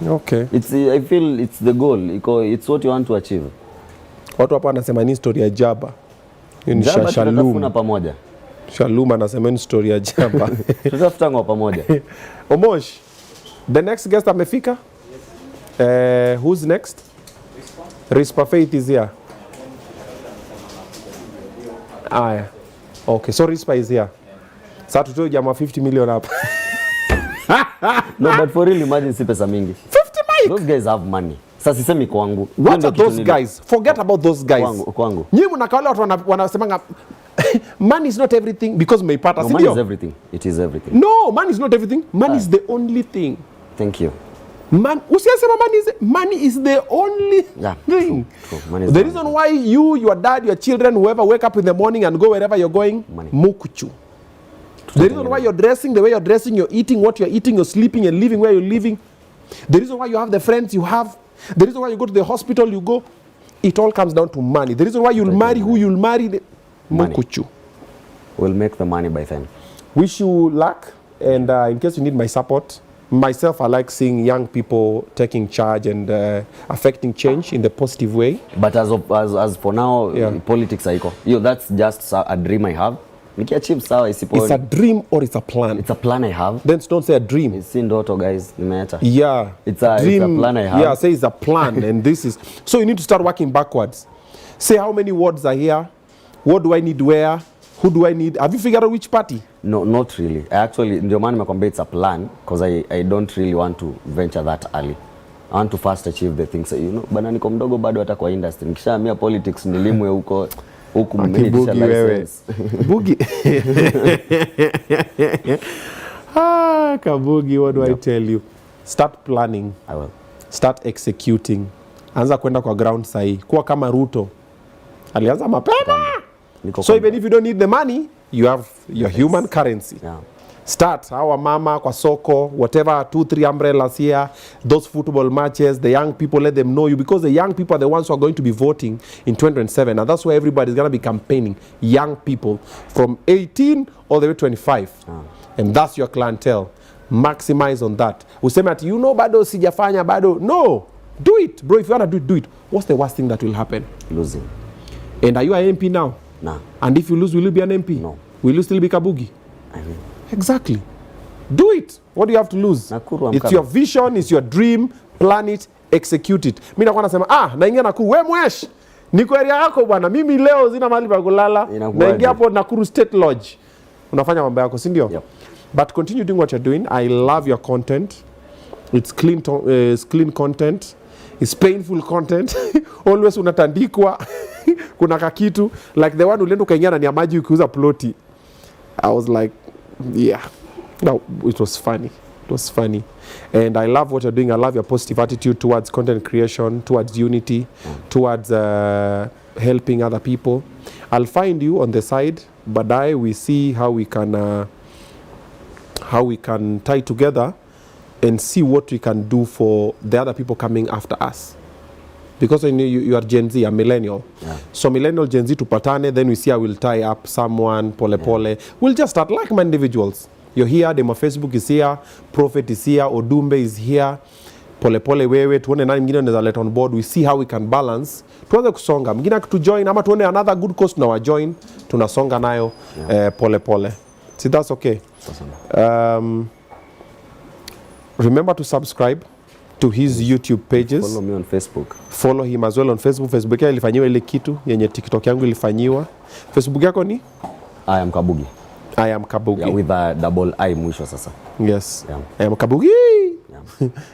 Okay.
I feel it's the goal. It's what you want to achieve.
Watu hapa wanasema ni story ya Jaba.
Ni Shalom pamoja.
Shalom anasema ni story ya Jaba.
Tutafutanga pamoja.
Omosh, the next guest amefika? Who's next? Rispa Faith is here. Yeah. Okay, so Rispa is here. Sasa tutoe jamaa 50 million hapa.
No, but for real, imagine si pesa mingi.
50 mic.
Those guys have money. Sasa sisemi kwangu.
What are those guys? Forget about those guys.
Kwangu.
Nyinyi mnakaona watu wanasemanga money is not everything because meipata.
No, money is everything. It is everything.
No, money is not everything. Money is the only thing.
Thank you.
Usiyasema money is the only thing.
True. Money is
the reason why you, your dad, your children, whoever wake up in the morning and go wherever you're going,
money.
Mukuchu. The reason why you're dressing the way you're dressing, you're eating what you're eating, you're sleeping and living where you're living. The reason why you have the friends you have, the reason why you go to the hospital you go, it all comes down to money. The reason why you'll marry who you'll marry, Mukuchu.
We'll make the money by then.
Wish you luck, and in case you need my support, myself, I like seeing young people taking charge and affecting change in the positive way.
But as for now, politics haiko. That's just a dream I have. It's a
dream or it's a plan?
It's a plan I have.
Then don't say a dream.
It's in Doto, guys.
Yeah.
It's a plan I have.
Yeah, say it's a plan. And this is... So you need to start working backwards. Say how many wards are here? What do I need where? Who do I need? Have you figured out which party?
No, not really. Actually, ndio maana nimekwambia it's a plan because I don't really want to venture that early. I want to first achieve the things. Bana niko mdogo bado hata kwa industry. Nikishahamia politics nilimwe huko
Kabugi wewe. Bugi. Kabugi, what do I tell you? Start planning.
I will.
Start executing. Anza kwenda kwa ground sahi. Kuwa kama Ruto. Alianza mapema. So even if you don't need the money, you have your human currency.
Yeah.
Start our mama kwa soko, whatever, 2-3 umbrellas here, those football matches, the young people, let them know you, because the young people are the ones who are going to be voting in 2027, and that's why everybody's going to be campaigning. Young people from 18 all the way to 25. And that's your clientele. Maximize on that. Useme ati, bado sijafanya bado. No, do it, bro. If you want to do it. What's the worst thing that will happen?
Losing.
And are you an MP now?
No.
And if you lose, will you be an MP?
No.
Will you still be Kabugi?
I will.
Exactly. Do it. What do you have to lose?
Nakuru,
it's your vision, it's your dream. Plan it, execute it. Mimi nakuwa nasema, naingia Nakuru, we mwesh. Niko area yako bwana. Mimi leo zina mahali pa kulala. Naingia hapo Nakuru State Lodge. Unafanya mambo yako, si ndio?
Yep.
But continue doing what you're doing. I love your content. It's clean content. It's painful content. Always unatandikwa. Kuna kakitu. Like the one ulienda ukaingia ndani ya maji ukiuza ploti. I was like, yeah. No, it was funny. It was funny. And I love what you're doing. I love your positive attitude towards content creation, towards unity, towards helping other people. I'll find you on the side, but we see how we can tie together and see what we can do for the other people coming after us. Because you are Gen Z, a millennial.
Yeah. So
millennial, Gen Z tupatane, then we see I will tie up someone, pole. We'll just start like my individuals. You're here, Demo Facebook is here, Prophet is here, Odumbe is here, pole wewe, tuone nani mwingine anaweza let on board. We see how we can balance. Tuanze kusonga. Mwingine akitujoin ama tuone another good cause na wajoin, tunasonga nayo pole. See, that's okay. Remember to subscribe to his YouTube pages.
Follow me on Facebook.
Follow him as well on Facebook. Facebook yake ilifanyiwa ile kitu yenye TikTok yangu ilifanyiwa. Facebook yako ni?
I am Kabugi.
I am Kabugi.
Yeah, with a double I mwisho sasa.
Yes.
Yeah.
I am Kabugi.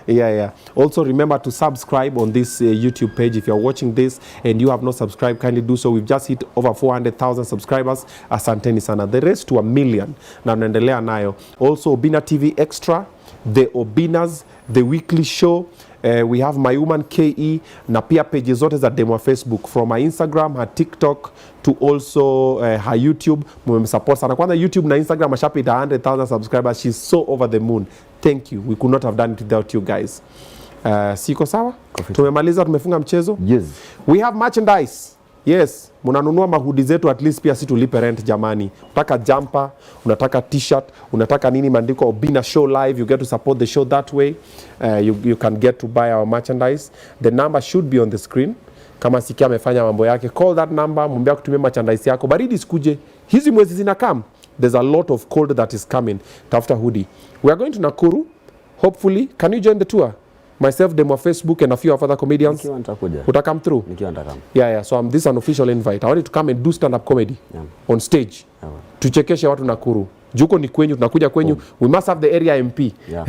Yeah. Also remember to subscribe on this YouTube page. If you're watching this and you have not subscribed, kindly do so. We've just hit over 400,000 subscribers. Asanteni sana. The rest to 1 million. Na naendelea nayo. Also Obinna TV Extra, the Obinaz, the weekly show. We have My Woman KE na pia pages zote za demo Facebook, from her Instagram, her TikTok to also her YouTube. Mmemsupport sana. Kwanza YouTube na Instagram ashapita 100,000 subscribers. She's so over the moon. Thank you. We could not have done it without you guys. Siko sawa? Tumemaliza, tumefunga mchezo?
Yes.
We have merchandise. Yes, munanunua mahudi zetu, at least pia si tulipe rent jamani. Unataka jumper, unataka t-shirt, unataka nini mandiko Obinna Show Live, you get to support the show that way. You can get to buy our merchandise. The number should be on the screen. Kama Sikia amefanya mambo yake, call that number, mwambie kutumia merchandise yako. Baridi sikuje. Hizi mwezi zinakam. There's a lot of cold that is coming. Tafuta hoodie. We are going to Nakuru. Hopefully, can you join the tour? Myself, Demo Facebook, and a few of other comedians. Would I come through? Yeah. So this is an official invite. I want you to come and do stand-up comedy on stage. Tuchekeshe watu Nakuru. Juko ni kwenyu, tunakuja kwenyu. We must have the area MP.
Yeah.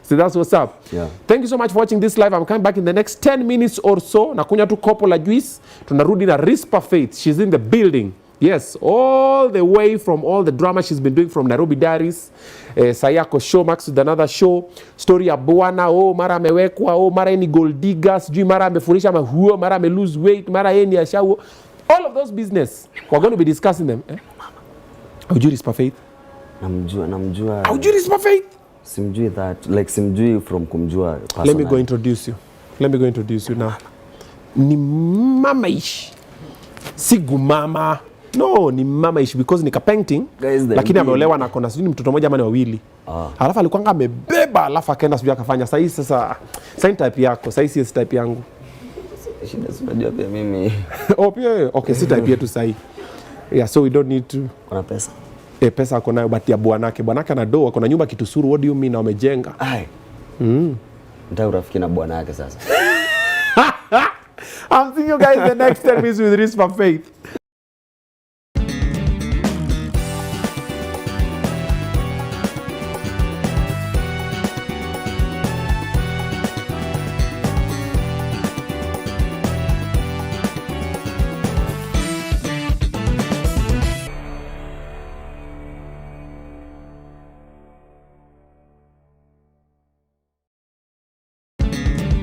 So that's what's up.
Yeah.
Thank you so much for watching this live. I'm coming back in the next 10 minutes or so. Nakunya tu kopo la juice. Tunarudi na Rispa Faith. She's in the building. Yes, all the way from all the drama she's been doing from Nairobi Diaries, Sayako show, Max with another show, story ya bwana, mara amewekwa, mara ni gold digger, sijui mara amefurisha mahuo, mara ame lose weight, mara yeye ni ashawo. All of those business, we're going to be discussing them. Haujui Rispa Faith?
Namjua.
Haujui Rispa Faith?
Simjui that, like simjui from kumjua personally.
Let me go introduce you now. Ni mama ish. Sigu mama. No, ni mama ish because ni painting. Lakini ameolewa na kona sijui mtoto mmoja ama ni wawili. Alafu alikuwa amebeba alafu akaenda sijui akafanya. Sasa type yako, si type yangu.
Shida unajua pia mimi.
Pia okay, si type yetu sahi. Yeah, so we don't need to.
Kuna pesa.
Pesa ako nayo but ya bwanake ana doa, kuna nyumba Kitusuru, what do you mean na wamejenga?
Ndio urafiki na bwanake sasa.
I'm seeing you guys the next 10 minutes with Rispa Faith.